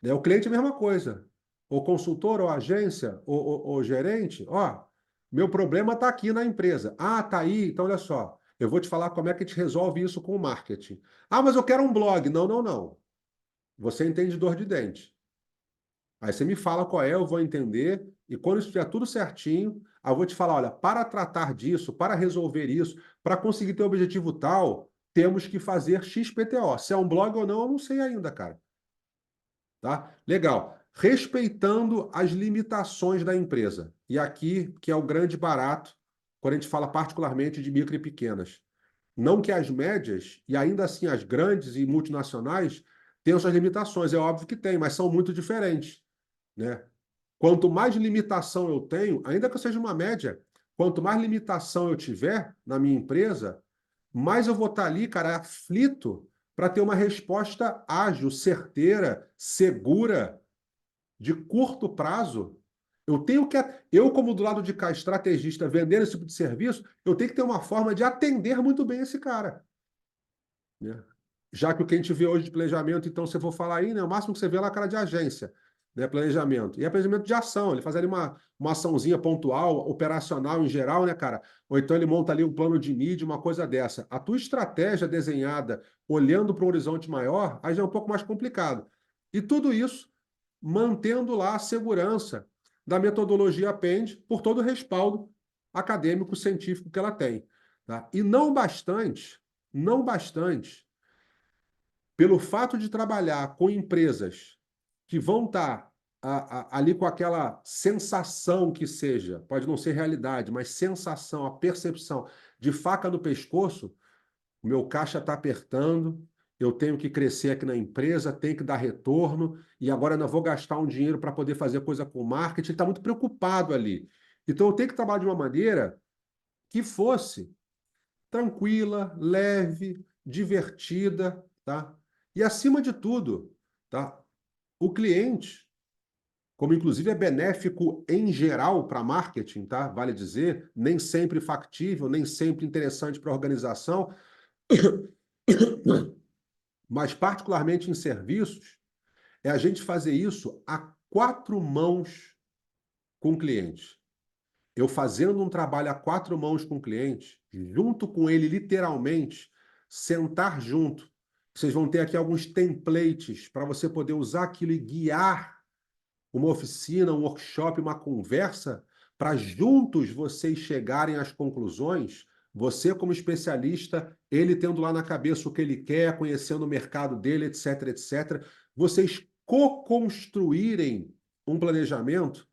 Né? O cliente é a mesma coisa. O consultor, ou agência, ou gerente, ó, meu problema está aqui na empresa. Ah, tá aí, então olha só. Eu vou te falar como é que a gente resolve isso com o marketing. Ah, mas eu quero um blog. Não, não, não. Você entende de dor de dente. Aí você me fala qual é, eu vou entender, e quando estiver tudo certinho, aí eu vou te falar, olha, para tratar disso, para resolver isso, para conseguir ter o objetivo tal, temos que fazer XPTO. Se é um blog ou não, eu não sei ainda, cara. Tá? Legal. Respeitando as limitações da empresa. E aqui, que é o grande barato, quando a gente fala particularmente de micro e pequenas. Não que as médias, e ainda assim as grandes e multinacionais, tenham suas limitações. É óbvio que tem, mas são muito diferentes. Né? Quanto mais limitação eu tenho, ainda que eu seja uma média, quanto mais limitação eu tiver na minha empresa, mais eu vou estar ali, cara, aflito para ter uma resposta ágil, certeira, segura, de curto prazo. Eu tenho que, eu como do lado de cá, estrategista, vendendo esse tipo de serviço, eu tenho que ter uma forma de atender muito bem esse cara. Né? Já que o que a gente vê hoje de planejamento, então, se eu for falar aí, né, o máximo que você vê é lá a cara de agência, né, planejamento. E é planejamento de ação, ele faz ali uma açãozinha pontual, operacional em geral, né, cara? Ou então ele monta ali um plano de mídia, uma coisa dessa. A tua estratégia desenhada, olhando para um horizonte maior, aí já é um pouco mais complicado. E tudo isso mantendo lá a segurança da metodologia Append por todo o respaldo acadêmico, científico que ela tem. Tá? E não bastante, pelo fato de trabalhar com empresas que vão estar ali com aquela sensação que seja, pode não ser realidade, mas sensação, a percepção de faca no pescoço, o meu caixa está apertando, eu tenho que crescer aqui na empresa, tenho que dar retorno, e agora eu não vou gastar um dinheiro para poder fazer coisa com marketing. Ele está muito preocupado ali. Então, eu tenho que trabalhar de uma maneira que fosse tranquila, leve, divertida, tá? E acima de tudo, tá? O cliente, como inclusive é benéfico em geral para marketing, tá? Vale dizer, nem sempre factível, nem sempre interessante para a organização, mas particularmente em serviços, é a gente fazer isso a quatro mãos com o cliente. Eu fazendo um trabalho a quatro mãos com o cliente, junto com ele, literalmente, sentar junto. Vocês vão ter aqui alguns templates para você poder usar aquilo e guiar uma oficina, um workshop, uma conversa, para juntos vocês chegarem às conclusões, você como especialista, ele tendo lá na cabeça o que ele quer, conhecendo o mercado dele, etc, etc. Vocês co-construírem um planejamento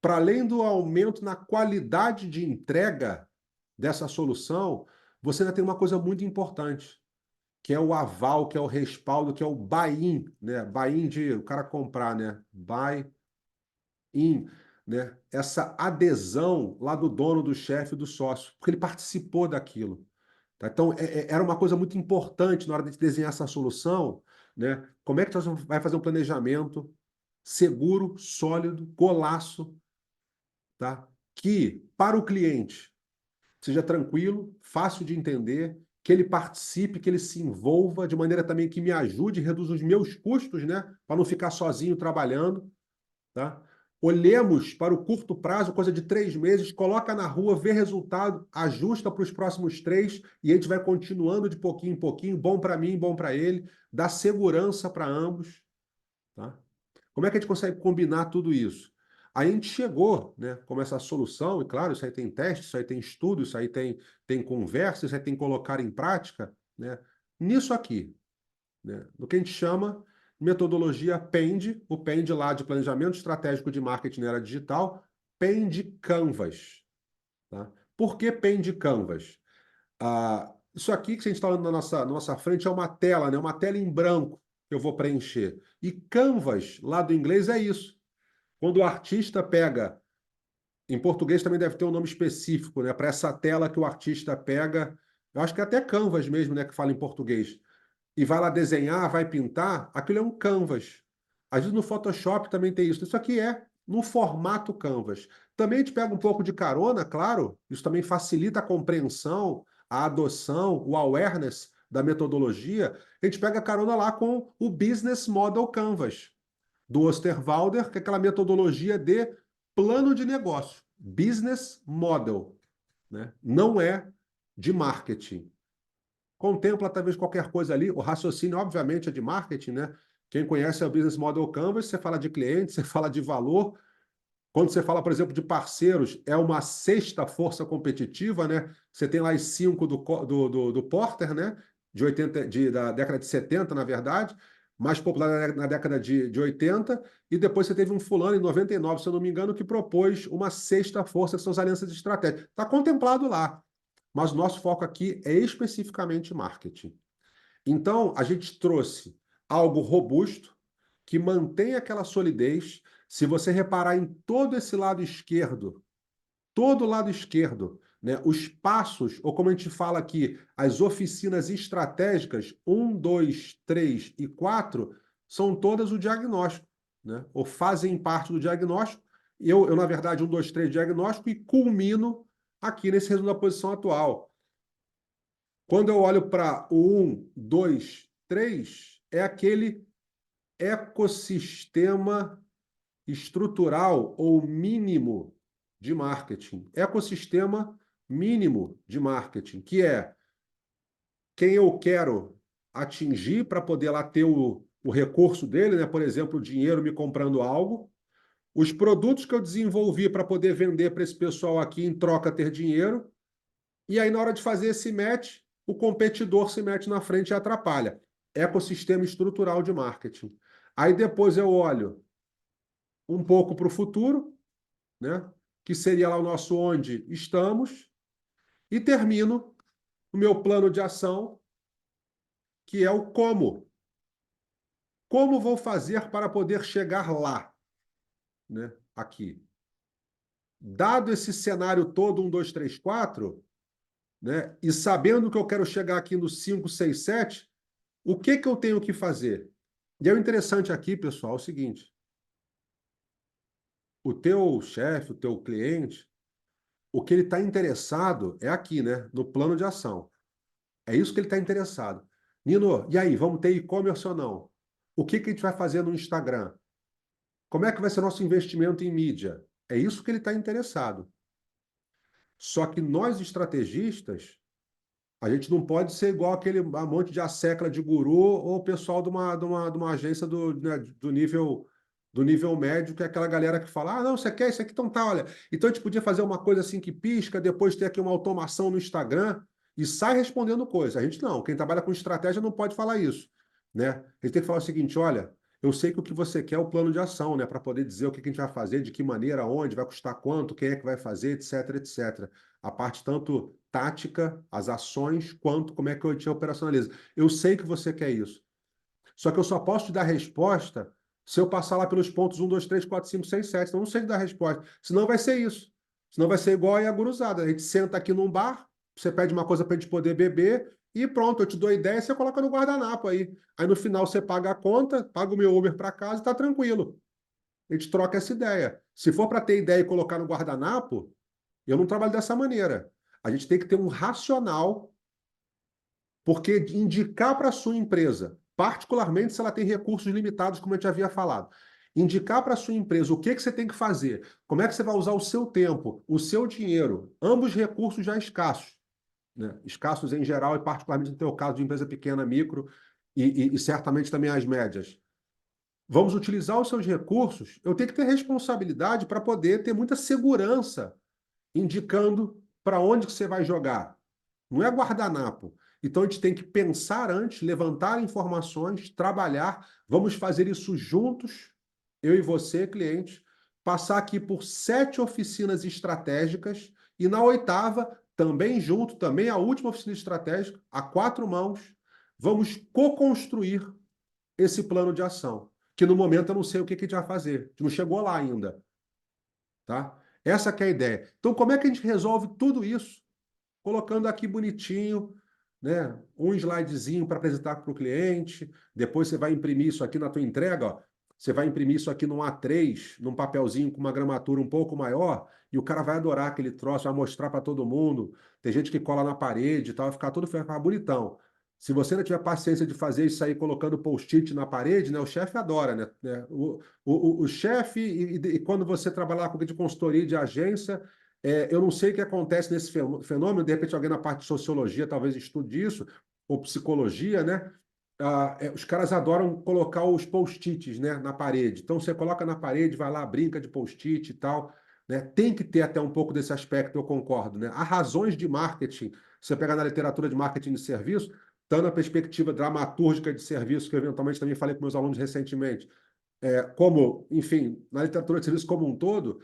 para além do aumento na qualidade de entrega dessa solução, você ainda tem uma coisa muito importante, que é o aval, que é o respaldo, que é o buy-in, né? Buy-in de o cara comprar, né? Buy-in, né? Essa adesão lá do dono, do chefe, do sócio, porque ele participou daquilo. Tá? Então, era uma coisa muito importante na hora de desenhar essa solução, né? Como é que você vai fazer um planejamento seguro, sólido, golaço, tá? Que para o cliente seja tranquilo, fácil de entender, que ele participe, que ele se envolva de maneira também que me ajude, reduza os meus custos, né? Para não ficar sozinho trabalhando, tá? Olhemos para o curto prazo, coisa de 3 meses, coloca na rua, vê resultado, ajusta para os próximos 3 e a gente vai continuando de pouquinho em pouquinho, bom para mim, bom para ele, dá segurança para ambos, tá? Como é que a gente consegue combinar tudo isso? Aí a gente chegou, né, como essa solução, e claro, isso aí tem teste, isso aí tem estudo, isso aí tem conversa, isso aí tem colocar em prática, né, nisso aqui, né, no que a gente chama metodologia PEND, o PEND lá de Planejamento Estratégico de Marketing na Era Digital, PEND Canvas. Tá? Por que PEND Canvas? Isso aqui que a gente está olhando na nossa frente é uma tela, né? Uma tela em branco que eu vou preencher. E Canvas, lá do inglês, é isso. Quando o artista pega, em português também deve ter um nome específico, né? Para essa tela que o artista pega, eu acho que é até Canvas mesmo, né? Que fala em português. E vai lá desenhar, vai pintar, aquilo é um Canvas. Às vezes no Photoshop também tem isso. Isso aqui é no formato Canvas. Também a gente pega um pouco de carona, claro, isso também facilita a compreensão, a adoção, o awareness da metodologia. A gente pega carona lá com o Business Model Canvas, do Osterwalder, que é aquela metodologia de plano de negócio, business model, né? Não é de marketing. Contempla talvez qualquer coisa ali, o raciocínio obviamente é de marketing, né? Quem conhece o Business Model Canvas, você fala de cliente, você fala de valor. Quando você fala, por exemplo, de parceiros, é uma sexta força competitiva, né? Você tem lá as cinco do Porter, né? De 80, da década de 70, na verdade, mais popular na década de 80, e depois você teve um fulano em 99, se eu não me engano, que propôs uma sexta força, que são as alianças estratégicas. Está contemplado lá, mas o nosso foco aqui é especificamente marketing. Então, a gente trouxe algo robusto, que mantém aquela solidez. Se você reparar em todo esse lado esquerdo, todo o lado esquerdo, né, os passos, ou como a gente fala aqui, as oficinas estratégicas, 1, 2, 3 e 4, são todas o diagnóstico, né, ou fazem parte do diagnóstico. Eu, na verdade, 1, 2, 3 diagnóstico e culmino aqui nesse resumo da posição atual. Quando eu olho para o 1, 2, 3, é aquele ecossistema estrutural ou mínimo de marketing. Ecossistema mínimo de marketing, que é quem eu quero atingir para poder lá ter o recurso dele, né? Por exemplo, o dinheiro me comprando algo, os produtos que eu desenvolvi para poder vender para esse pessoal aqui em troca ter dinheiro, e aí na hora de fazer esse match, o competidor se mete na frente e atrapalha. Ecossistema estrutural de marketing. Aí depois eu olho um pouco para o futuro, né? Que seria lá o nosso onde estamos, e termino o meu plano de ação, que é o como. Como vou fazer para poder chegar lá, né? Aqui. Dado esse cenário todo, 1, 2, 3, 4, né? E sabendo que eu quero chegar aqui no 5, 6, 7, o que eu tenho que fazer? E é o interessante aqui, pessoal, é o seguinte: o teu chefe, o teu cliente, o que ele está interessado é aqui, né? No plano de ação. É isso que ele está interessado. Nino, e aí, vamos ter e-commerce ou não? O que a gente vai fazer no Instagram? Como é que vai ser nosso investimento em mídia? É isso que ele está interessado. Só que nós, estrategistas, a gente não pode ser igual aquele monte de assecla de guru ou o pessoal de uma agência né, do nível médio, que é aquela galera que fala: ah, não, você quer isso aqui? Então tá, olha. Então a gente podia fazer uma coisa assim que pisca, depois ter aqui uma automação no Instagram e sai respondendo coisa. A gente não, quem trabalha com estratégia não pode falar isso, né? A gente tem que falar o seguinte: olha, eu sei que o que você quer é o plano de ação, né? Para poder dizer o que a gente vai fazer, de que maneira, onde, vai custar quanto, quem é que vai fazer, etc, etc. A parte tanto tática, as ações, quanto como é que eu te operacionalizo. Eu sei que você quer isso. Só que eu só posso te dar resposta se eu passar lá pelos pontos 1, 2, 3, 4, 5, 6, 7. Então, eu não sei te dar resposta. Senão vai ser isso. Senão vai ser igual a guruzada. A gente senta aqui num bar, você pede uma coisa para a gente poder beber e pronto, eu te dou a ideia e você coloca no guardanapo aí. Aí no final você paga a conta, paga o meu Uber para casa e tá tranquilo. A gente troca essa ideia. Se for para ter ideia e colocar no guardanapo, eu não trabalho dessa maneira. A gente tem que ter um racional, porque indicar para a sua empresa, particularmente se ela tem recursos limitados, como eu te havia falado, indicar para a sua empresa o que você tem que fazer, como é que você vai usar o seu tempo, o seu dinheiro, ambos recursos já escassos, né? Escassos em geral e particularmente no teu caso de empresa pequena, micro e certamente também as médias. Vamos utilizar os seus recursos. Eu tenho que ter responsabilidade para poder ter muita segurança indicando para onde que você vai jogar. Não é guardanapo. Então a gente tem que pensar antes, levantar informações, trabalhar. Vamos fazer isso juntos, eu e você, cliente, passar aqui por 7 oficinas estratégicas e na 8ª, também junto, também a última oficina estratégica, a 4 mãos, vamos co-construir esse plano de ação. Que no momento eu não sei o que a gente vai fazer. A gente não chegou lá ainda, tá? Essa que é a ideia. Então, como é que a gente resolve tudo isso? Colocando aqui bonitinho, né? Um slidezinho para apresentar para o cliente. Depois você vai imprimir isso aqui na tua entrega, ó. Você vai imprimir isso aqui num A3, num papelzinho com uma gramatura um pouco maior, e o cara vai adorar aquele troço, vai mostrar para todo mundo. Tem gente que cola na parede e tal, vai ficar tudo vai ficar bonitão. Se você não tiver paciência de fazer isso aí colocando post-it na parede, né? O chefe adora, né? O chefe, e quando você trabalhar com de consultoria de agência, eu não sei o que acontece nesse fenômeno, de repente alguém na parte de sociologia talvez estude isso, ou psicologia, né? Os caras adoram colocar os post-its, né, na parede. Então você coloca na parede, vai lá, brinca de post-it e tal, né? Tem que ter até um pouco desse aspecto, eu concordo, né? Há razões de marketing, você pega na literatura de marketing de serviço, tanto na perspectiva dramatúrgica de serviço, que eu eventualmente também falei com meus alunos recentemente, como, enfim, na literatura de serviço como um todo,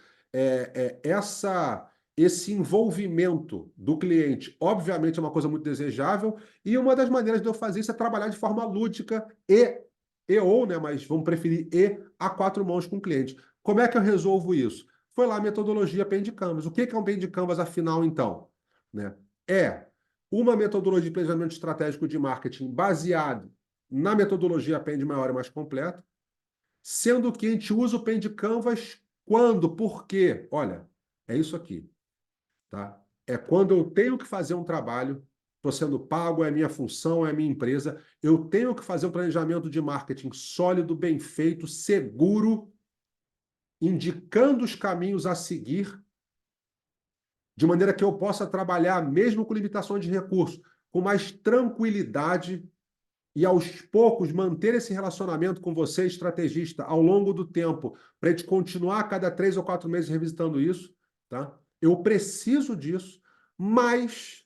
esse envolvimento do cliente, obviamente, é uma coisa muito desejável, e uma das maneiras de eu fazer isso é trabalhar de forma lúdica ou, né, mas vamos preferir a 4 mãos com o cliente. Como é que eu resolvo isso? Foi lá a metodologia Pen de Canvas. O que é um Pen de Canvas, afinal, então? Né? É uma metodologia de planejamento estratégico de marketing baseado na metodologia Pen de maior e mais completa, sendo que a gente usa o Pen de Canvas quando, por quê? Olha, é isso aqui, tá? É quando eu tenho que fazer um trabalho, estou sendo pago, é a minha função, é a minha empresa, eu tenho que fazer um planejamento de marketing sólido, bem feito, seguro, indicando os caminhos a seguir, de maneira que eu possa trabalhar, mesmo com limitações de recursos, com mais tranquilidade e aos poucos manter esse relacionamento com você, estrategista, ao longo do tempo, para a gente continuar a cada 3 ou 4 meses revisitando isso, tá? Eu preciso disso, mas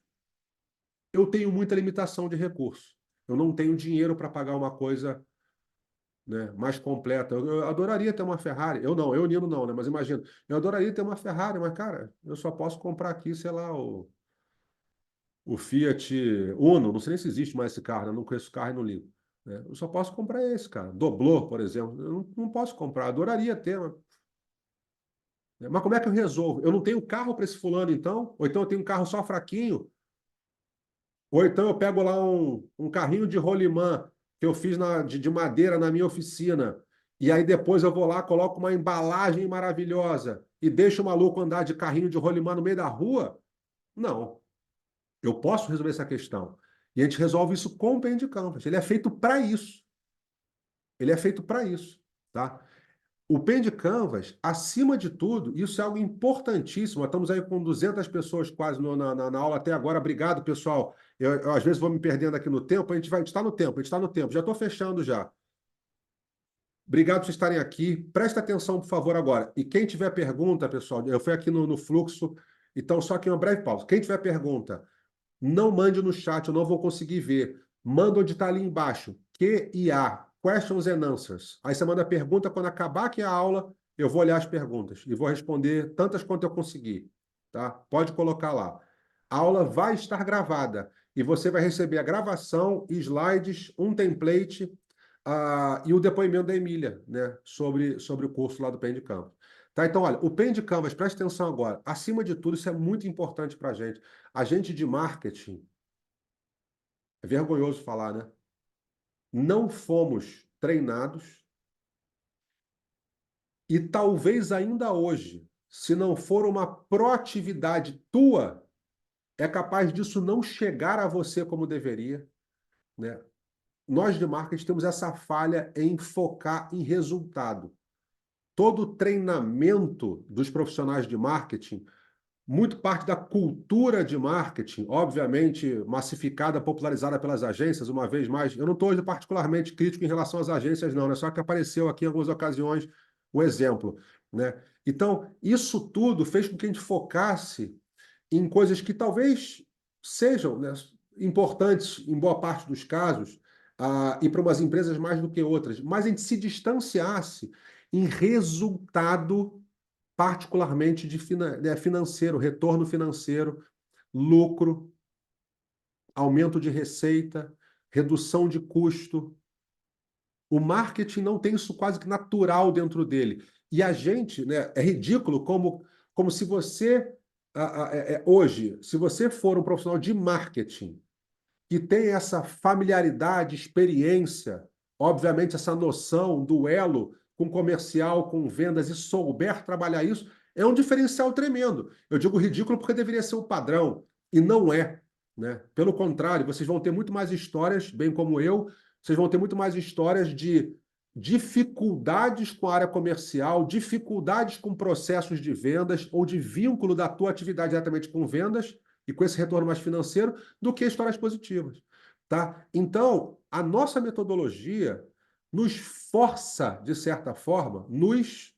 eu tenho muita limitação de recursos. Eu não tenho dinheiro para pagar uma coisa, né, mais completa. Eu adoraria ter uma Ferrari. Eu não, eu, Nino, não, né? Mas imagina, eu adoraria ter uma Ferrari, mas, cara, eu só posso comprar aqui, sei lá, o Fiat Uno, não sei nem se existe mais esse carro, né? Eu não conheço o carro e não ligo. Né? Eu só posso comprar esse, cara. Doblô, por exemplo. Eu não posso comprar, adoraria ter, mas como é que eu resolvo? Eu não tenho carro para esse fulano, então? Ou então eu tenho um carro só fraquinho? Ou então eu pego lá um carrinho de rolimã que eu fiz de madeira na minha oficina, e aí depois eu vou lá, coloco uma embalagem maravilhosa e deixo o maluco andar de carrinho de rolimã no meio da rua? Não. Eu posso resolver essa questão. E a gente resolve isso com o Pen de Canvas. Ele é feito para isso. Ele é feito para isso, tá? O Pen de Canvas, acima de tudo, isso é algo importantíssimo. Nós estamos aí com 200 pessoas quase na aula até agora. Obrigado, pessoal. Eu, às vezes vou me perdendo aqui no tempo. A gente está no tempo, a gente está no tempo. Já estou fechando já. Obrigado por vocês estarem aqui. Presta atenção, por favor, agora. E quem tiver pergunta, pessoal, eu fui aqui no fluxo, então só aqui uma breve pausa. Quem tiver pergunta, não mande no chat, eu não vou conseguir ver. Manda onde está ali embaixo. QIA, Questions and Answers. Aí você manda a pergunta, quando acabar aqui a aula, eu vou olhar as perguntas e vou responder tantas quanto eu conseguir. Tá? Pode colocar lá. A aula vai estar gravada e você vai receber a gravação, slides, um template e o depoimento da Emília, né, sobre o curso lá do Pen de Canvas. Tá? Então, olha, o Pen de Canvas, presta atenção agora. Acima de tudo, isso é muito importante para a gente. A gente de marketing, é vergonhoso falar, né? Não fomos treinados e talvez ainda hoje, se não for uma proatividade tua, é capaz disso não chegar a você como deveria, né? Nós de marketing temos essa falha em focar em resultado. Todo treinamento dos profissionais de marketing, muito parte da cultura de marketing, obviamente massificada, popularizada pelas agências, uma vez mais. Eu não estou hoje particularmente crítico em relação às agências, não, né? Só que apareceu aqui em algumas ocasiões o exemplo, né? Então, isso tudo fez com que a gente focasse em coisas que talvez sejam, né, importantes em boa parte dos casos, e para umas empresas mais do que outras, mas a gente se distanciasse em resultado particularmente né, financeiro, retorno financeiro, lucro, aumento de receita, redução de custo. O marketing não tem isso quase que natural dentro dele. E a gente, né, é ridículo como se você, hoje, se você for um profissional de marketing que tem essa familiaridade, experiência, obviamente essa noção do elo com comercial, com vendas e souber trabalhar isso, é um diferencial tremendo. Eu digo ridículo porque deveria ser o padrão, e não é, né? Pelo contrário, vocês vão ter muito mais histórias, bem como eu, vocês vão ter muito mais histórias de dificuldades com a área comercial, dificuldades com processos de vendas ou de vínculo da tua atividade diretamente com vendas e com esse retorno mais financeiro do que histórias positivas, tá? Então, a nossa metodologia nos força, de certa forma, nós,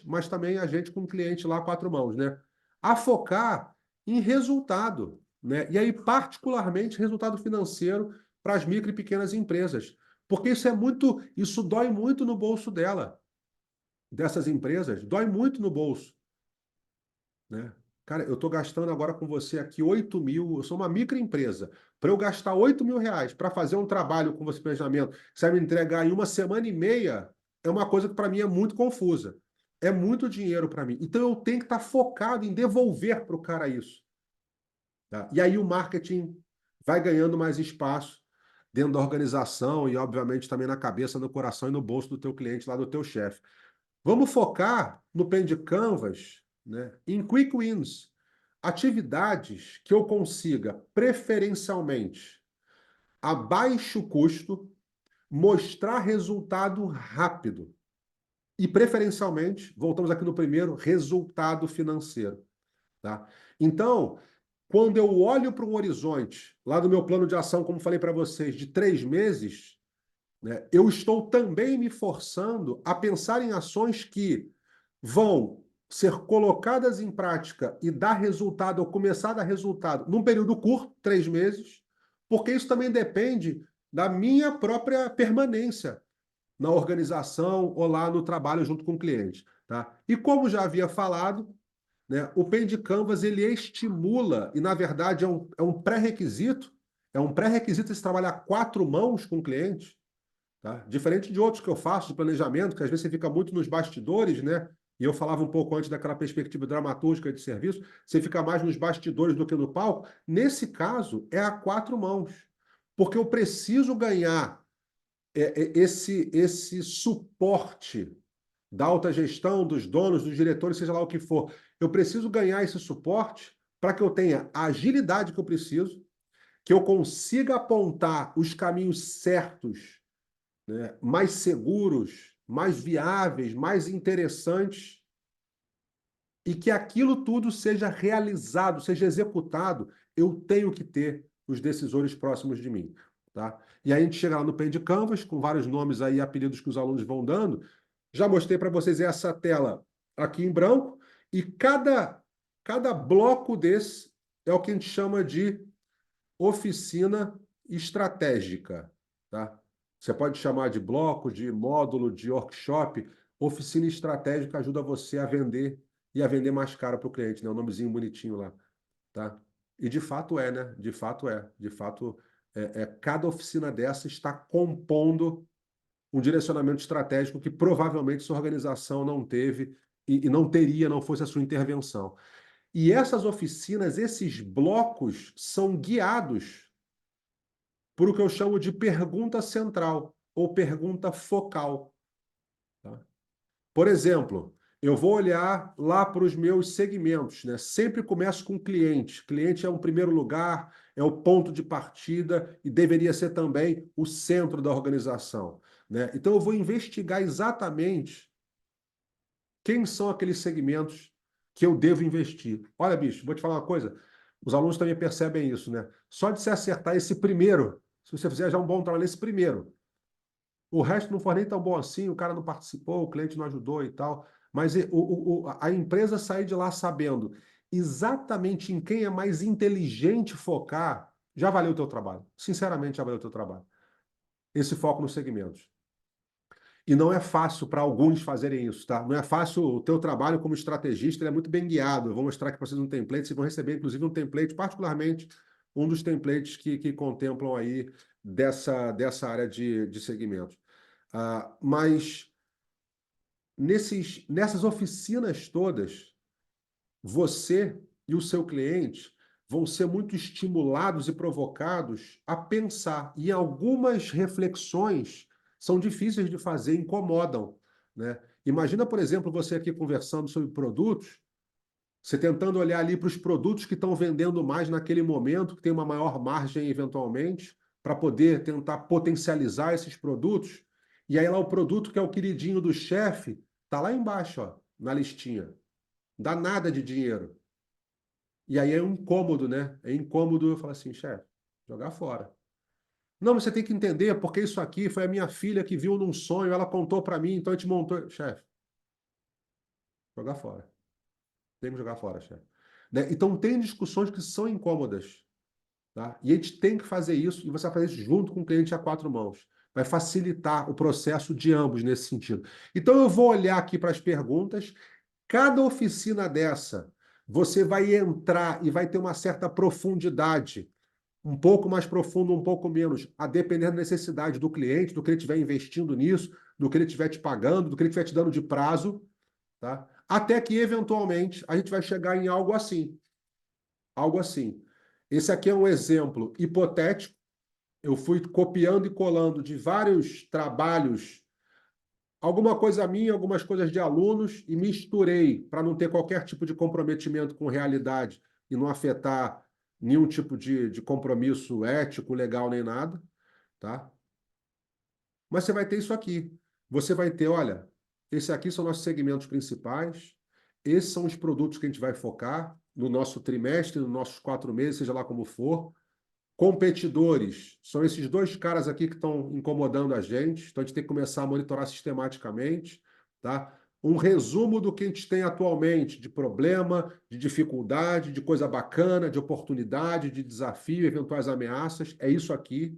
mas também a gente com o cliente lá a quatro mãos, né? A focar em resultado, né? E aí, particularmente, resultado financeiro para as micro e pequenas empresas. Porque isso dói muito no bolso dessas empresas, dói muito no bolso, né? Cara, eu estou gastando agora com você aqui 8 mil, eu sou uma microempresa. Para eu gastar 8 mil reais para fazer um trabalho com você, planejamento, que você vai me entregar em uma semana e meia, é uma coisa que para mim é muito confusa. É muito dinheiro para mim. Então eu tenho que estar focado em devolver para o cara isso. Tá? E aí o marketing vai ganhando mais espaço dentro da organização e, obviamente, também na cabeça, no coração e no bolso do teu cliente, lá do teu chefe. Vamos focar no Pen de Canvas, né, em quick wins. Atividades que eu consiga, preferencialmente, a baixo custo, mostrar resultado rápido. E, preferencialmente, voltamos aqui no primeiro, resultado financeiro. Tá? Então, quando eu olho para um horizonte, lá do meu plano de ação, como falei para vocês, de 3 meses, né, eu estou também me forçando a pensar em ações que vão ser colocadas em prática e dar resultado, ou começar a dar resultado, num período curto, 3 meses, porque isso também depende da minha própria permanência na organização ou lá no trabalho junto com o cliente. Tá? E como já havia falado, né? O Paid Canvas ele estimula, e na verdade é um pré-requisito, se trabalhar 4 mãos com o cliente, tá? Diferente de outros que eu faço de planejamento, que às vezes você fica muito nos bastidores, né? E eu falava um pouco antes daquela perspectiva dramatúrgica de serviço, você fica mais nos bastidores do que no palco. Nesse caso, é a 4 mãos, porque eu preciso ganhar esse suporte da alta gestão, dos donos, dos diretores, seja lá o que for. Eu preciso ganhar esse suporte para que eu tenha a agilidade que eu preciso, que eu consiga apontar os caminhos certos, né, mais seguros, mais viáveis, mais interessantes, e que aquilo tudo seja realizado, seja executado. Eu tenho que ter os decisores próximos de mim. Tá? E aí a gente chega lá no Paid Canvas, com vários nomes aí, apelidos que os alunos vão dando. Já mostrei para vocês essa tela aqui em branco, e cada bloco desse é o que a gente chama de oficina estratégica. Tá? Você pode chamar de bloco, de módulo, de workshop. Oficina estratégica ajuda você a vender e a vender mais caro para o cliente, né? Um nomezinho bonitinho lá. Tá? E de fato é, né? De fato é. De fato, cada oficina dessa está compondo um direcionamento estratégico que provavelmente sua organização não teve e não teria, não fosse a sua intervenção. E essas oficinas, esses blocos, são guiados por o que eu chamo de pergunta central ou pergunta focal. Tá? Por exemplo, eu vou olhar lá para os meus segmentos, né? Sempre começo com cliente. Cliente é o primeiro lugar, é o ponto de partida e deveria ser também o centro da organização, né? Então eu vou investigar exatamente quem são aqueles segmentos que eu devo investir. Olha, bicho, vou te falar uma coisa. Os alunos também percebem isso, né? Só de se acertar esse primeiro, se você fizer já um bom trabalho nesse primeiro, o resto não foi nem tão bom assim, o cara não participou, o cliente não ajudou e tal. Mas a empresa sair de lá sabendo exatamente em quem é mais inteligente focar, já valeu o teu trabalho. Sinceramente, já valeu o teu trabalho. Esse foco nos segmentos. E não é fácil para alguns fazerem isso, tá? Não é fácil. O teu trabalho como estrategista, ele é muito bem guiado. Eu vou mostrar aqui para vocês um template. Vocês vão receber, inclusive, um template, particularmente um dos templates que contemplam aí dessa área de segmentos. Mas nessas oficinas todas, você e o seu cliente vão ser muito estimulados e provocados a pensar. E algumas reflexões são difíceis de fazer, incomodam, né? Imagina, por exemplo, você aqui conversando sobre produtos, você tentando olhar ali para os produtos que estão vendendo mais naquele momento, que tem uma maior margem eventualmente, para poder tentar potencializar esses produtos. E aí lá o produto que é o queridinho do chefe, está lá embaixo, ó, na listinha. Dá nada de dinheiro. E aí é um incômodo, né? É incômodo eu falar assim, chefe, jogar fora. Não, você tem que entender, porque isso aqui foi a minha filha que viu num sonho, ela contou para mim, então a gente montou. Chefe, jogar fora. Tem que jogar fora, chefe. Né? Então tem discussões que são incômodas. Tá? E a gente tem que fazer isso, e você vai fazer isso junto com o cliente a 4 mãos. Vai facilitar o processo de ambos nesse sentido. Então eu vou olhar aqui para as perguntas. Cada oficina dessa, você vai entrar e vai ter uma certa profundidade, um pouco mais profundo, um pouco menos, a depender da necessidade do cliente, do que ele estiver investindo nisso, do que ele estiver te pagando, do que ele estiver te dando de prazo, tá? Até que, eventualmente, a gente vai chegar em algo assim. Algo assim. Esse aqui é um exemplo hipotético. Eu fui copiando e colando de vários trabalhos, alguma coisa minha, algumas coisas de alunos, e misturei para não ter qualquer tipo de comprometimento com realidade e não afetar nenhum tipo de compromisso ético, legal, nem nada, tá? Mas você vai ter isso aqui. Você vai ter, olha, esse aqui são nossos segmentos principais, esses são os produtos que a gente vai focar no nosso trimestre, nos nossos 4 meses, seja lá como for. Competidores, são esses dois caras aqui que estão incomodando a gente, então a gente tem que começar a monitorar sistematicamente, tá? Um resumo do que a gente tem atualmente de problema, de dificuldade, de coisa bacana, de oportunidade, de desafio, eventuais ameaças, é isso aqui.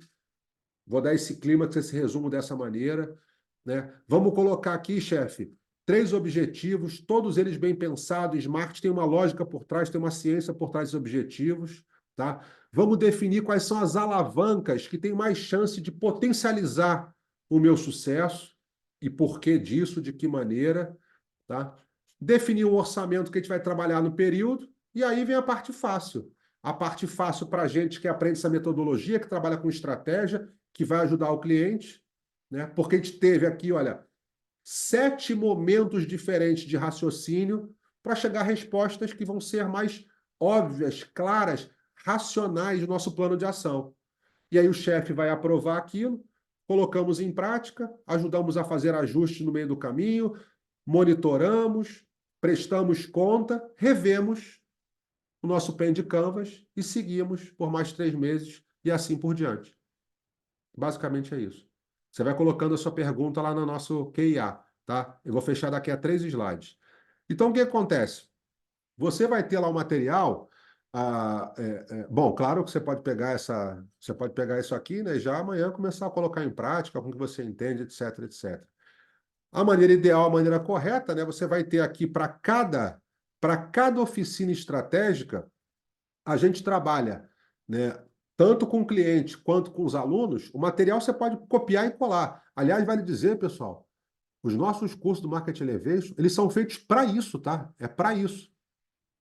Vou dar esse clímax, esse resumo dessa maneira, né? Vamos colocar aqui, chefe, 3 objetivos, todos eles bem pensados, smart, tem uma lógica por trás, tem uma ciência por trás dos objetivos, tá? Vamos definir quais são as alavancas que têm mais chance de potencializar o meu sucesso e por que disso, de que maneira, tá? Definir um orçamento que a gente vai trabalhar no período, e aí vem a parte fácil. A parte fácil para a gente que aprende essa metodologia, que trabalha com estratégia, que vai ajudar o cliente, né? Porque a gente teve aqui, olha, 7 momentos diferentes de raciocínio para chegar a respostas que vão ser mais óbvias, claras, racionais do nosso plano de ação. E aí o chefe vai aprovar aquilo, colocamos em prática, ajudamos a fazer ajustes no meio do caminho, monitoramos, prestamos conta, revemos o nosso pen de canvas e seguimos por mais 3 meses e assim por diante. Basicamente é isso. Você vai colocando a sua pergunta lá no nosso QIA, tá? Eu vou fechar daqui a 3 slides. Então, o que acontece? Você vai ter lá o material. Bom, claro que você pode pegar isso aqui, né? E já amanhã começar a colocar em prática com o que você entende, etc, etc. A maneira ideal, a maneira correta, né? Você vai ter aqui para cada oficina estratégica, a gente trabalha, né, tanto com o cliente quanto com os alunos. O material você pode copiar e colar. Aliás, vale dizer, pessoal, os nossos cursos do Market Elevation, eles são feitos para isso, tá? É para isso.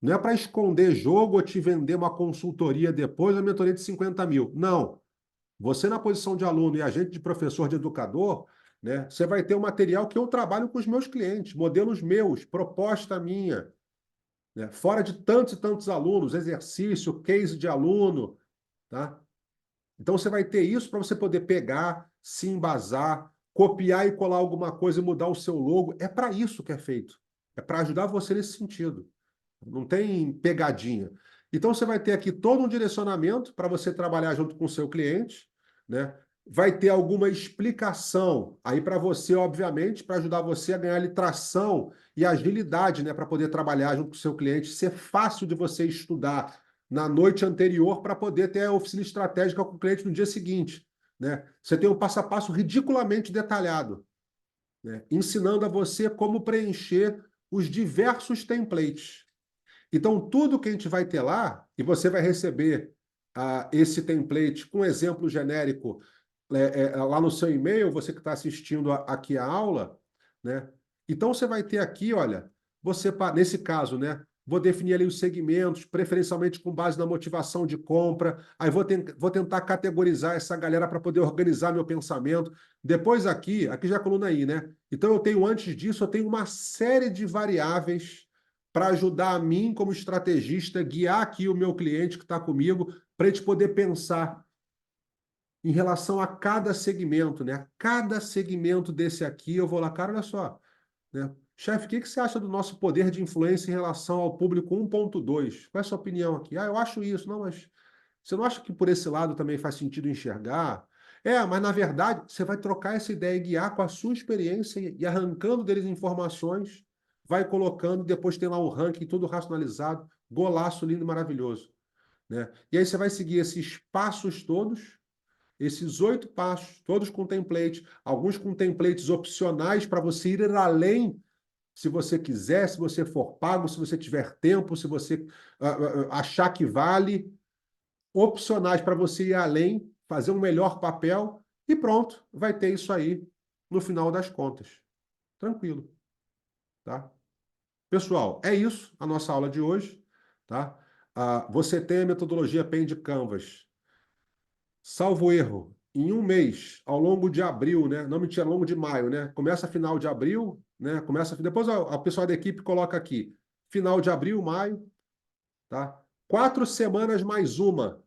Não é para esconder jogo ou te vender uma consultoria depois, uma mentoria de 50 mil. Não. Você na posição de aluno e a gente de professor, de educador, né, você vai ter um material que eu trabalho com os meus clientes, modelos meus, proposta minha, né, fora de tantos e tantos alunos, exercício, case de aluno, tá? Então você vai ter isso para você poder pegar, se embasar, copiar e colar alguma coisa e mudar o seu logo. É para isso que é feito. É para ajudar você nesse sentido. Não tem pegadinha. Então você vai ter aqui todo um direcionamento para você trabalhar junto com o seu cliente, né? Vai ter alguma explicação aí para você, obviamente, para ajudar você a ganhar tração e agilidade, né, para poder trabalhar junto com o seu cliente, ser fácil de você estudar na noite anterior para poder ter a oficina estratégica com o cliente no dia seguinte, né? Você tem um passo a passo ridiculamente detalhado, né, ensinando a você como preencher os diversos templates. Então, tudo que a gente vai ter lá, e você vai receber esse template com exemplo genérico lá no seu e-mail, você que está assistindo aqui a aula, né? Então, você vai ter aqui, olha, nesse caso, né? Vou definir ali os segmentos, preferencialmente com base na motivação de compra. Aí vou tentar categorizar essa galera para poder organizar meu pensamento. Depois aqui já é a coluna I, né? Então, antes disso, eu tenho uma série de variáveis para ajudar a mim, como estrategista, guiar aqui o meu cliente que está comigo, para a gente poder pensar em relação a cada segmento, né? Cada segmento desse aqui, eu vou lá, cara, olha só, né? Chefe, o que você acha do nosso poder de influência em relação ao público 1.2? Qual é a sua opinião aqui? Eu acho isso. Não, mas você não acha que por esse lado também faz sentido enxergar? Mas na verdade, você vai trocar essa ideia e guiar com a sua experiência e arrancando deles informações, vai colocando, depois tem lá um ranking tudo racionalizado, golaço lindo e maravilhoso, né? E aí você vai seguir esses passos todos, esses 8 passos, todos com template, alguns com templates opcionais para você ir além, se você quiser, se você for pago, se você tiver tempo, se você achar que vale, opcionais para você ir além, fazer um melhor papel e pronto, vai ter isso aí no final das contas. Tranquilo, tá? Pessoal, é isso a nossa aula de hoje, tá? Você tem a metodologia Pen de Canvas, salvo erro, em um mês, ao longo de abril, né? Não mentira, ao longo de maio, né? Começa final de abril, né? Depois a pessoa da equipe coloca aqui, final de abril, maio, tá? 4 semanas mais uma.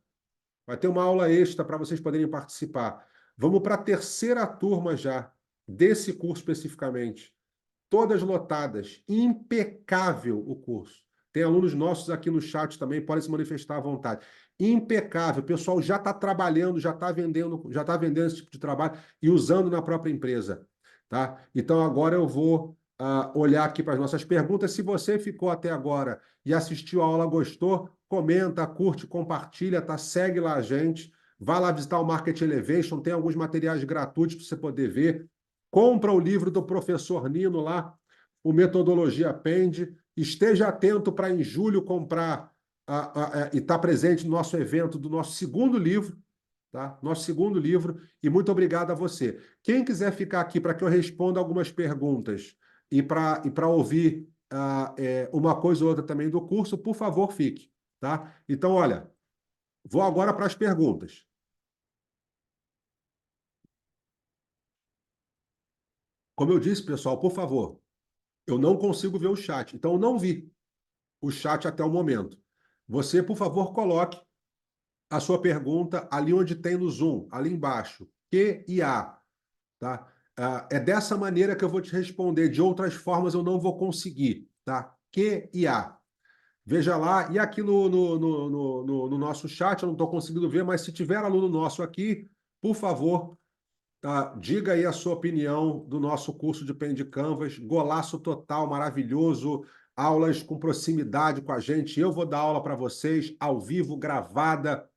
Vai ter uma aula extra para vocês poderem participar. Vamos para a terceira turma já, desse curso especificamente. Todas lotadas. Impecável o curso. Tem alunos nossos aqui no chat também, podem se manifestar à vontade. Impecável. O pessoal já está trabalhando, já está vendendo esse tipo de trabalho e usando na própria empresa. Tá? Então agora eu vou olhar aqui para as nossas perguntas. Se você ficou até agora e assistiu a aula, gostou, comenta, curte, compartilha, tá? Segue lá a gente. Vá lá visitar o Market Elevation, tem alguns materiais gratuitos para você poder ver. Compra o livro do professor Nino lá, o Metodologia Pende. Esteja atento para em julho comprar e estar presente no nosso evento do nosso segundo livro, tá? Nosso segundo livro, e muito obrigado a você. Quem quiser ficar aqui para que eu responda algumas perguntas e para ouvir uma coisa ou outra também do curso, por favor, fique, tá? Então, olha, vou agora para as perguntas. Como eu disse, pessoal, por favor, eu não consigo ver o chat, então eu não vi o chat até o momento. Você, por favor, coloque a sua pergunta ali onde tem no Zoom, ali embaixo, Q e A, tá? É dessa maneira que eu vou te responder, de outras formas eu não vou conseguir, tá? Q e A. Veja lá, e aqui no nosso chat, eu não estou conseguindo ver, mas se tiver aluno nosso aqui, por favor, tá, diga aí a sua opinião do nosso curso de Pen de Canvas, golaço total, maravilhoso, aulas com proximidade com a gente. Eu vou dar aula para vocês, ao vivo, gravada,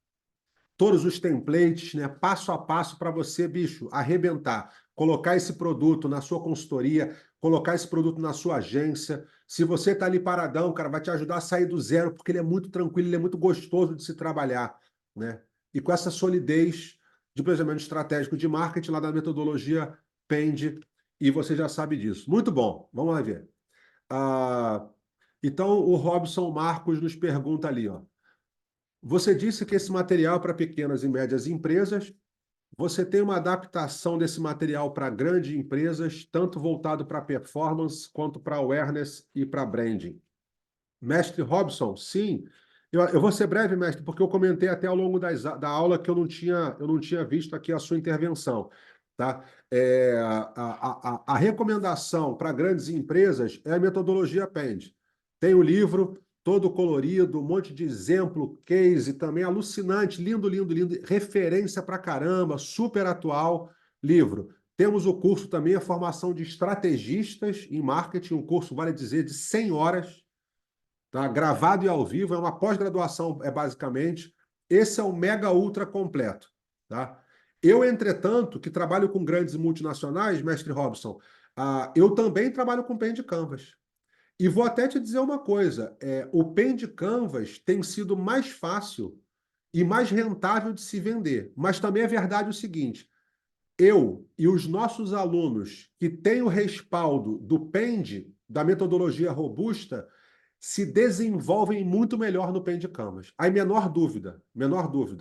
todos os templates, né, passo a passo para você, bicho, arrebentar. Colocar esse produto na sua consultoria, colocar esse produto na sua agência. Se você está ali paradão, cara, vai te ajudar a sair do zero, porque ele é muito tranquilo, ele é muito gostoso de se trabalhar, né? E com essa solidez de planejamento estratégico de marketing lá da metodologia Pende, e você já sabe disso. Muito bom, vamos lá ver. Ah, então, o Robson Marcos nos pergunta ali, ó. Você disse que esse material é para pequenas e médias empresas. Você tem uma adaptação desse material para grandes empresas, tanto voltado para performance quanto para awareness e para branding. Mestre Robson, sim. Eu vou ser breve, mestre, porque eu comentei até ao longo da aula que eu não tinha visto aqui a sua intervenção. Tá? A recomendação para grandes empresas é a metodologia PEND. Tem o livro todo colorido, um monte de exemplo, case também, alucinante, lindo, lindo, lindo, referência para caramba, super atual livro. Temos o curso também, a formação de estrategistas em marketing, um curso, vale dizer, de 100 horas, tá? Gravado e ao vivo, é uma pós-graduação, basicamente. Esse é o mega ultra completo, tá? Eu, entretanto, que trabalho com grandes multinacionais, mestre Robson, eu também trabalho com Pen de Canvas. E vou até te dizer uma coisa, o Pen de Canvas tem sido mais fácil e mais rentável de se vender. Mas também é verdade o seguinte, eu e os nossos alunos que têm o respaldo do PEND, da metodologia robusta, se desenvolvem muito melhor no Pen de Canvas. Aí, menor dúvida,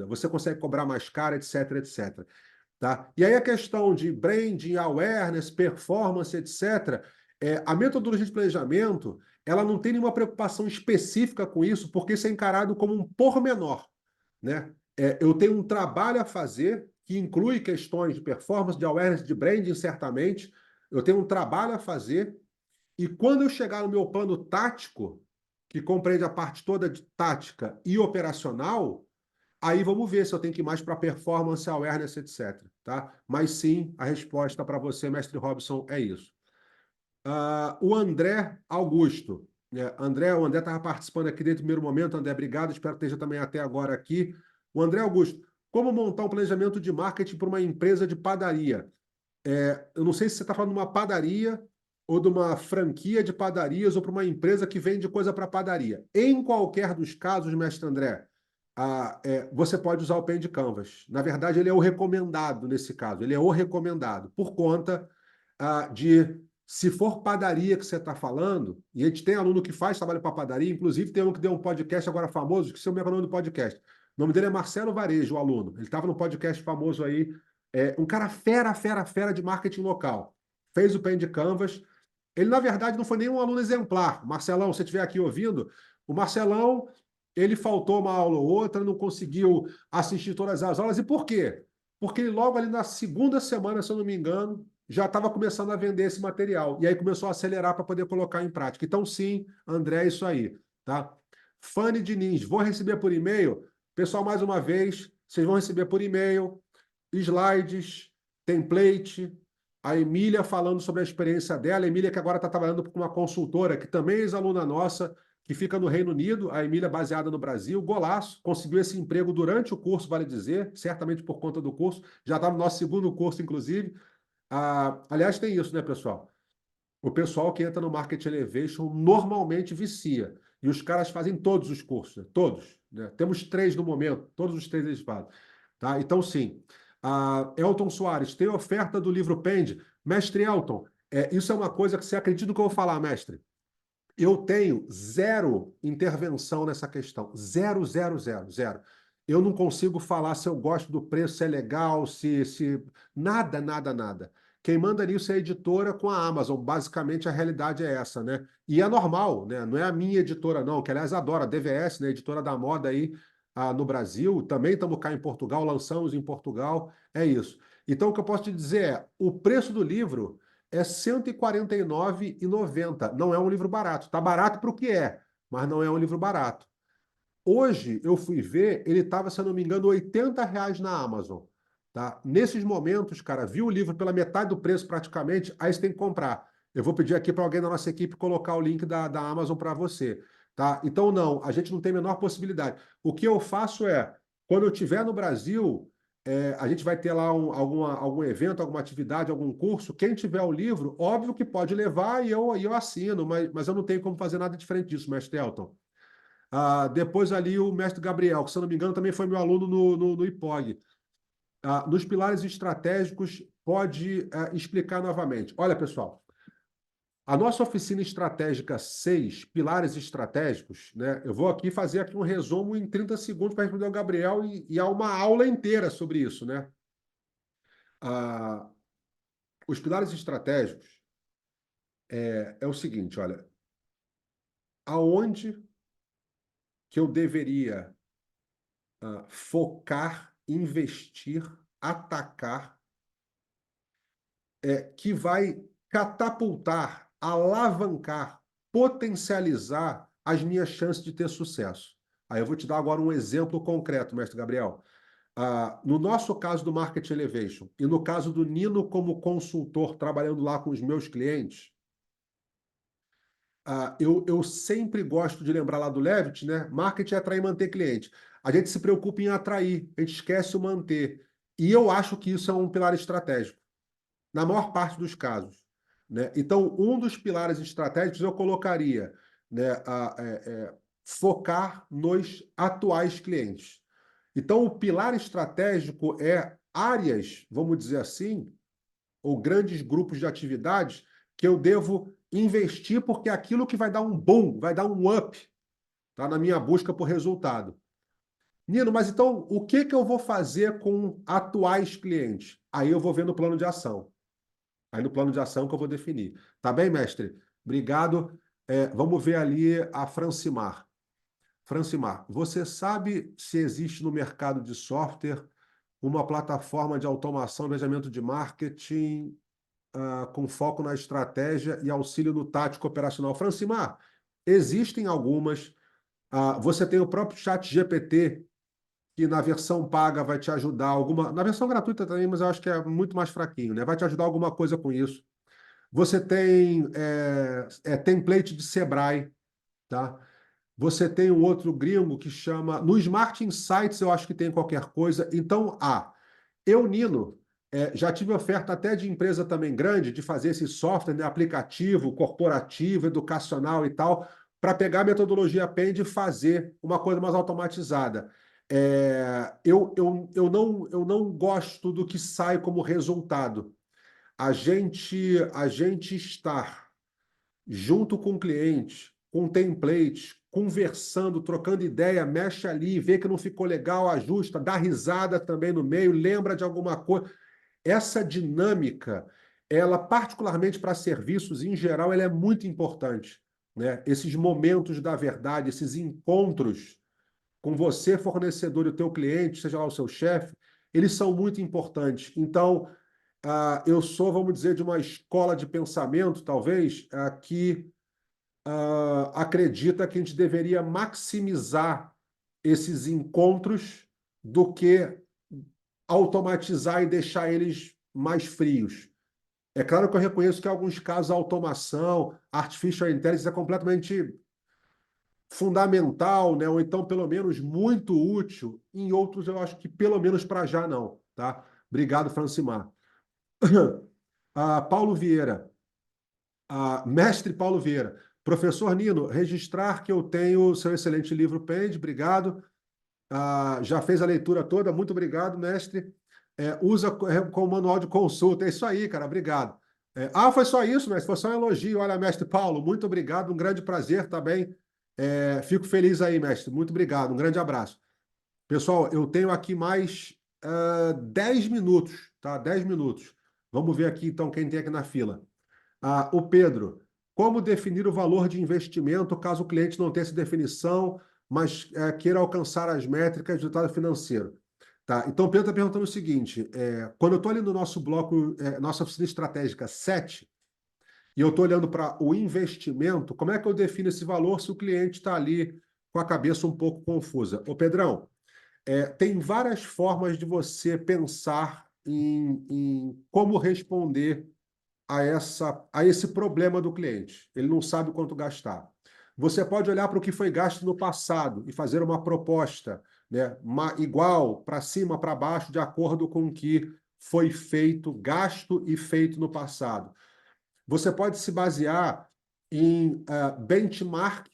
você consegue cobrar mais caro, etc, etc. Tá? E aí a questão de branding, awareness, performance, etc., a metodologia de planejamento, ela não tem nenhuma preocupação específica com isso, porque isso é encarado como um pormenor, né? Eu tenho um trabalho a fazer que inclui questões de performance, de awareness, de branding, certamente. Eu tenho um trabalho a fazer e quando eu chegar no meu plano tático, que compreende a parte toda de tática e operacional, aí vamos ver se eu tenho que ir mais para performance, awareness, etc. Tá? Mas sim, a resposta para você, mestre Robson, é isso. O André Augusto. O André estava participando aqui desde o primeiro momento. André, obrigado. Espero que esteja também até agora aqui. O André Augusto, como montar um planejamento de marketing para uma empresa de padaria? Eu não sei se você está falando de uma padaria ou de uma franquia de padarias ou para uma empresa que vende coisa para padaria. Em qualquer dos casos, mestre André, você pode usar o Pen de Canvas. Na verdade, ele é o recomendado nesse caso. Ele é o recomendado por conta de, se for padaria que você está falando, e a gente tem aluno que faz trabalho para padaria, inclusive tem um que deu um podcast agora famoso, que se eu me engano do podcast. O nome dele é Marcelo Varejo, o aluno. Ele estava no podcast famoso aí, um cara fera, fera, fera de marketing local. Fez o Pen de Canvas. Ele, na verdade, não foi nenhum aluno exemplar. Marcelão, se você estiver aqui ouvindo, o Marcelão, ele faltou uma aula ou outra, não conseguiu assistir todas as aulas. E por quê? Porque ele logo ali na segunda semana, se eu não me engano, já estava começando a vender esse material. E aí começou a acelerar para poder colocar em prática. Então, sim, André, é isso aí. Tá? Fanny Diniz, vou receber por e-mail. Pessoal, mais uma vez, vocês vão receber por e-mail slides, template, a Emília falando sobre a experiência dela. A Emília que agora está trabalhando com uma consultora, que também é ex-aluna nossa, que fica no Reino Unido, a Emília baseada no Brasil, golaço, conseguiu esse emprego durante o curso, vale dizer, certamente por conta do curso, já está no nosso segundo curso, inclusive. Aliás, tem isso, né, pessoal? O pessoal que entra no Market Elevation normalmente vicia. E os caras fazem todos os cursos, né? Todos, né? Temos 3 no momento, todos os 3 eles fazem. Tá? Então, sim. Elton Soares, tem oferta do livro Pende? Mestre Elton, isso é uma coisa que você acredita no que eu vou falar, mestre? Eu tenho zero intervenção nessa questão. Zero, zero, zero, zero. Eu não consigo falar se eu gosto do preço, se é legal, se... Nada, nada, nada. Quem manda nisso é a editora com a Amazon. Basicamente, a realidade é essa, né? E é normal, né? Não é a minha editora, não, que aliás adora, a DVS, né? Editora da moda aí no Brasil. Também estamos cá em Portugal, lançamos em Portugal. É isso. Então, o que eu posso te dizer é, o preço do livro é R$ 149,90. Não é um livro barato. Está barato para o que é, mas não é um livro barato. Hoje eu fui ver, ele estava, se eu não me engano, R$ 80 na Amazon. Tá? Nesses momentos, cara, viu o livro pela metade do preço praticamente, aí você tem que comprar. Eu vou pedir aqui para alguém da nossa equipe colocar o link da Amazon para você. Tá? Então, não, a gente não tem a menor possibilidade. O que eu faço é, quando eu estiver no Brasil, a gente vai ter lá algum evento, alguma atividade, algum curso. Quem tiver o livro, óbvio que pode levar e eu assino, mas eu não tenho como fazer nada diferente disso, mestre Elton. Depois ali o mestre Gabriel, que se eu não me engano também foi meu aluno no IPOG. Nos pilares estratégicos, pode explicar novamente. Olha, pessoal, a nossa oficina estratégica 6, pilares estratégicos, né? Eu vou aqui fazer aqui um resumo em 30 segundos para responder ao Gabriel e há uma aula inteira sobre isso, né? Ah, os pilares estratégicos é o seguinte, olha, aonde que eu deveria focar, investir, atacar, que vai catapultar, alavancar, potencializar as minhas chances de ter sucesso. Aí eu vou te dar agora um exemplo concreto, mestre Gabriel. No nosso caso do Market Elevation e no caso do Nino como consultor, trabalhando lá com os meus clientes, eu sempre gosto de lembrar lá do Levitt, né? Marketing é atrair e manter cliente. A gente se preocupa em atrair, a gente esquece o manter. E eu acho que isso é um pilar estratégico, na maior parte dos casos, né? Então, um dos pilares estratégicos eu colocaria, né, focar nos atuais clientes. Então, o pilar estratégico é áreas, vamos dizer assim, ou grandes grupos de atividades que eu devo investir porque é aquilo que vai dar um boom, vai dar um up, tá, na minha busca por resultado. Nino, mas então o que que eu vou fazer com atuais clientes? Aí eu vou ver no plano de ação. Aí no plano de ação que eu vou definir. Tá bem, mestre? Obrigado. Vamos ver ali a Francimar. Francimar, você sabe se existe no mercado de software uma plataforma de automação e planejamento de marketing com foco na estratégia e auxílio no tático operacional? Francimar, existem algumas. Você tem o próprio chat GPT, que na versão paga vai te ajudar alguma. Na versão gratuita também, mas eu acho que é muito mais fraquinho, né? Vai te ajudar alguma coisa com isso. Você tem template de Sebrae, tá? Você tem um outro gringo que chama. No Smart Insights, eu acho que tem qualquer coisa. Então, eu, Nino, já tive oferta até de empresa também grande de fazer esse software, né, aplicativo, corporativo, educacional e tal, para pegar a metodologia Pend e fazer uma coisa mais automatizada. Eu não gosto do que sai como resultado. A gente estar junto com o cliente, com templates, conversando, trocando ideia, mexe ali, vê que não ficou legal, ajusta, dá risada também no meio, lembra de alguma coisa. Essa dinâmica, ela particularmente para serviços em geral, ela é muito importante, né? Esses momentos da verdade, esses encontros com você, fornecedor, e o teu cliente, seja lá o seu chefe, eles são muito importantes. Então, eu sou, vamos dizer, de uma escola de pensamento, talvez, que acredita que a gente deveria maximizar esses encontros do que automatizar e deixar eles mais frios. É claro que eu reconheço que em alguns casos a automação, artificial intelligence é completamente fundamental, né? Ou então pelo menos muito útil. Em outros eu acho que pelo menos para já não, tá? Obrigado, Francimar. Paulo Vieira. Mestre Paulo Vieira. Professor Nino, registrar que eu tenho seu excelente livro Pende, obrigado. Já fez a leitura toda, muito obrigado, mestre. Usa com o manual de consulta, é isso aí, cara, obrigado. Foi só isso, mestre, foi só um elogio. Olha, mestre Paulo, muito obrigado, um grande prazer também. Fico feliz aí, mestre, muito obrigado, um grande abraço. Pessoal, eu tenho aqui mais 10 minutos, tá? 10 minutos. Vamos ver aqui, então, quem tem aqui na fila. O Pedro, como definir o valor de investimento caso o cliente não tenha essa definição, mas queira alcançar as métricas do resultado financeiro? Tá, então, o Pedro está perguntando o seguinte: quando eu estou ali no nosso bloco, nossa oficina estratégica 7, e eu estou olhando para o investimento, como é que eu defino esse valor se o cliente está ali com a cabeça um pouco confusa? Ô, Pedrão, tem várias formas de você pensar em como responder a esse problema do cliente. Ele não sabe quanto gastar. Você pode olhar para o que foi gasto no passado e fazer uma proposta, né, igual, para cima, para baixo, de acordo com o que foi feito, gasto e feito no passado. Você pode se basear em benchmark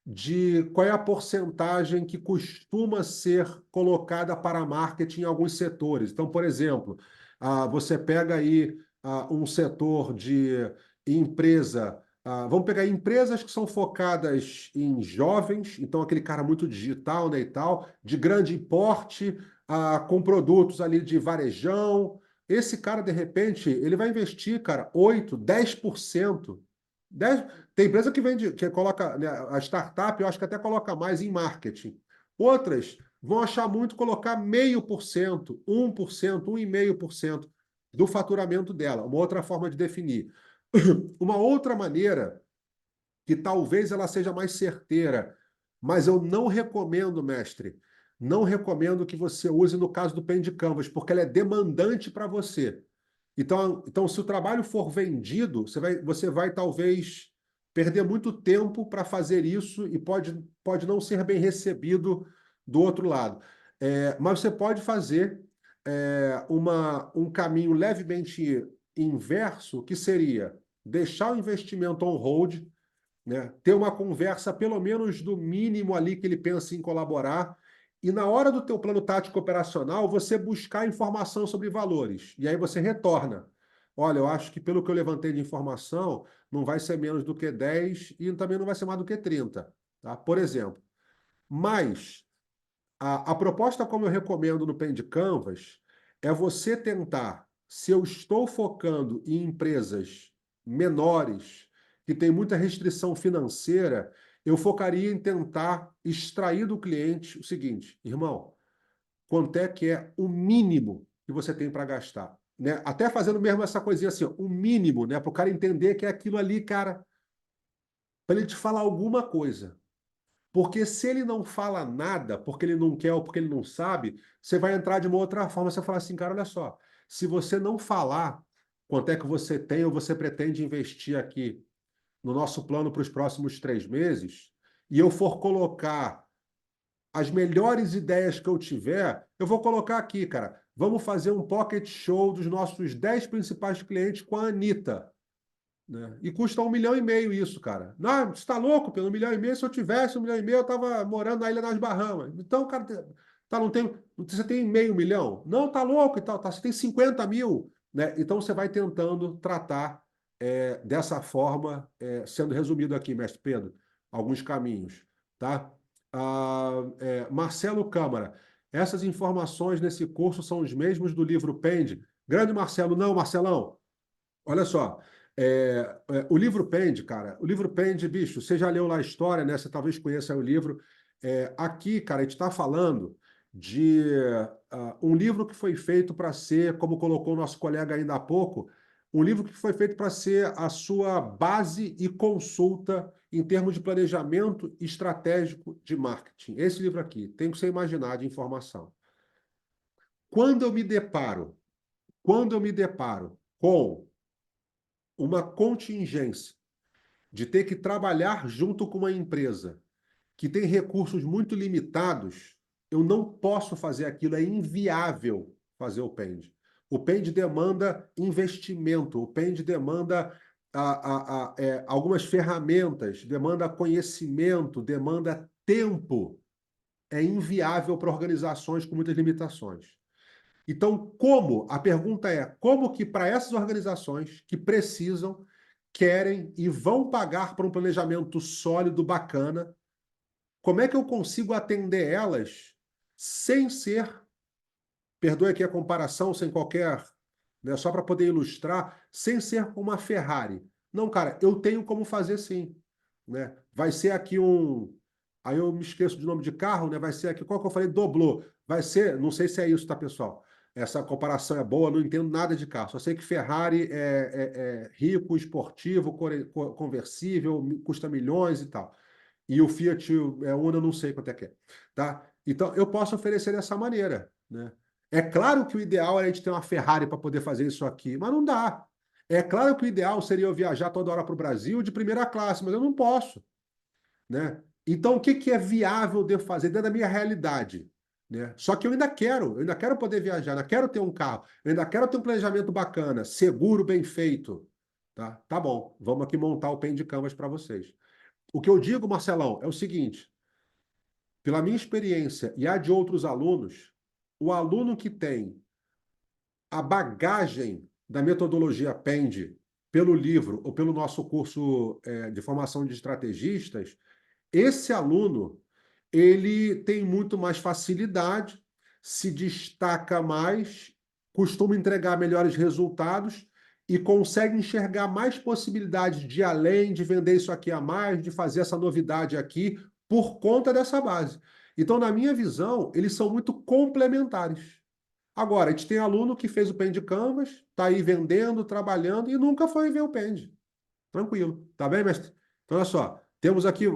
de qual é a porcentagem que costuma ser colocada para marketing em alguns setores. Então, por exemplo, você pega aí um setor de empresa. Vamos pegar empresas que são focadas em jovens, então aquele cara muito digital, né, e tal, de grande porte, com produtos ali de varejão. Esse cara, de repente, ele vai investir, cara, 8, 10%. 10, tem empresa que vende, que coloca, né, a startup, eu acho que até coloca mais em marketing. Outras vão achar muito colocar 0,5%, 1%, 1,5% do faturamento dela. Uma outra forma de definir. Uma outra maneira, que talvez ela seja mais certeira, mas eu não recomendo, mestre, não recomendo que você use no caso do Pen de Canvas, porque ela é demandante para você. Então, se o trabalho for vendido, você vai talvez perder muito tempo para fazer isso e pode não ser bem recebido do outro lado. Mas você pode fazer um caminho levemente inverso, que seria deixar o investimento on hold, né? Ter uma conversa, pelo menos do mínimo ali que ele pensa em colaborar, e na hora do teu plano tático operacional, você buscar informação sobre valores. E aí você retorna. Olha, eu acho que pelo que eu levantei de informação, não vai ser menos do que 10 e também não vai ser mais do que 30, tá? Por exemplo. Mas a proposta, como eu recomendo no Pen de Canvas, é você tentar, se eu estou focando em empresas menores, que têm muita restrição financeira, eu focaria em tentar extrair do cliente o seguinte: irmão, quanto é que é o mínimo que você tem para gastar? Né? Até fazendo mesmo essa coisinha assim, ó, o mínimo, né? Para o cara entender que é aquilo ali, cara, para ele te falar alguma coisa. Porque se ele não fala nada, porque ele não quer ou porque ele não sabe, você vai entrar de uma outra forma. Você fala assim, cara, olha só, se você não falar quanto é que você tem ou você pretende investir aqui no nosso plano para os próximos 3 meses, e eu for colocar as melhores ideias que eu tiver, eu vou colocar aqui, cara. Vamos fazer um pocket show dos nossos 10 principais clientes com a Anitta, né? E custa 1,5 milhão isso, cara. Não, você está louco? Pelo 1,5 milhão, se eu tivesse 1,5 milhão, eu estava morando na Ilha das Bahamas. Então, cara, tá, não tem, você tem 500 mil? Não, tá louco e tal, tá, você tem 50 mil, né? Então você vai tentando tratar dessa forma, sendo resumido aqui, mestre Pedro, alguns caminhos, tá? Marcelo Câmara, essas informações nesse curso são os mesmos do livro Pende? Grande Marcelo, não, Marcelão. Olha só, o livro Pende, cara, o livro Pende, bicho, você já leu lá a história, né? Você talvez conheça o livro. Aqui, cara, a gente está falando de um livro que foi feito para ser, como colocou o nosso colega ainda há pouco, um livro que foi feito para ser a sua base e consulta em termos de planejamento estratégico de marketing. Esse livro aqui, tem que você imaginar de informação. Quando eu me deparo, quando eu me deparo com uma contingência de ter que trabalhar junto com uma empresa que tem recursos muito limitados, eu não posso fazer aquilo, é inviável fazer o PEND. O PEND demanda investimento, o PEND demanda algumas ferramentas, demanda conhecimento, demanda tempo. É inviável para organizações com muitas limitações. Então, como? A pergunta é, como que para essas organizações que precisam, querem e vão pagar por um planejamento sólido, bacana, como é que eu consigo atender elas sem ser, perdoe aqui a comparação, sem qualquer, né, só para poder ilustrar, sem ser uma Ferrari. Não, cara, eu tenho como fazer sim, né? Vai ser aqui um, aí eu me esqueço de nome de carro, né? Vai ser aqui, qual que eu falei? Doblô. Vai ser, não sei se é isso, tá, pessoal? Essa comparação é boa, não entendo nada de carro. Só sei que Ferrari é rico, esportivo, conversível, custa milhões e tal. E o Fiat Uno eu não sei quanto é que é, tá? Então, eu posso oferecer dessa maneira, né? É claro que o ideal é a gente ter uma Ferrari para poder fazer isso aqui, mas não dá. É claro que o ideal seria eu viajar toda hora para o Brasil de primeira classe, mas eu não posso, né? Então, o que que é viável de eu fazer dentro da minha realidade? Né? Só que eu ainda quero poder viajar, ainda quero ter um carro, eu ainda quero ter um planejamento bacana, seguro, bem feito. Tá? Tá bom, vamos aqui montar o pen de canvas para vocês. O que eu digo, Marcelão, é o seguinte: pela minha experiência e a de outros alunos, o aluno que tem a bagagem da metodologia PEND pelo livro ou pelo nosso curso de formação de estrategistas, esse aluno ele tem muito mais facilidade, se destaca mais, costuma entregar melhores resultados e consegue enxergar mais possibilidades de ir além, de vender isso aqui a mais, de fazer essa novidade aqui, por conta dessa base. Então, na minha visão, eles são muito complementares. Agora, a gente tem aluno que fez o Pend Canvas, está aí vendendo, trabalhando e nunca foi ver o Pend. Tranquilo. Tá bem, mestre? Então, olha só. Temos aqui.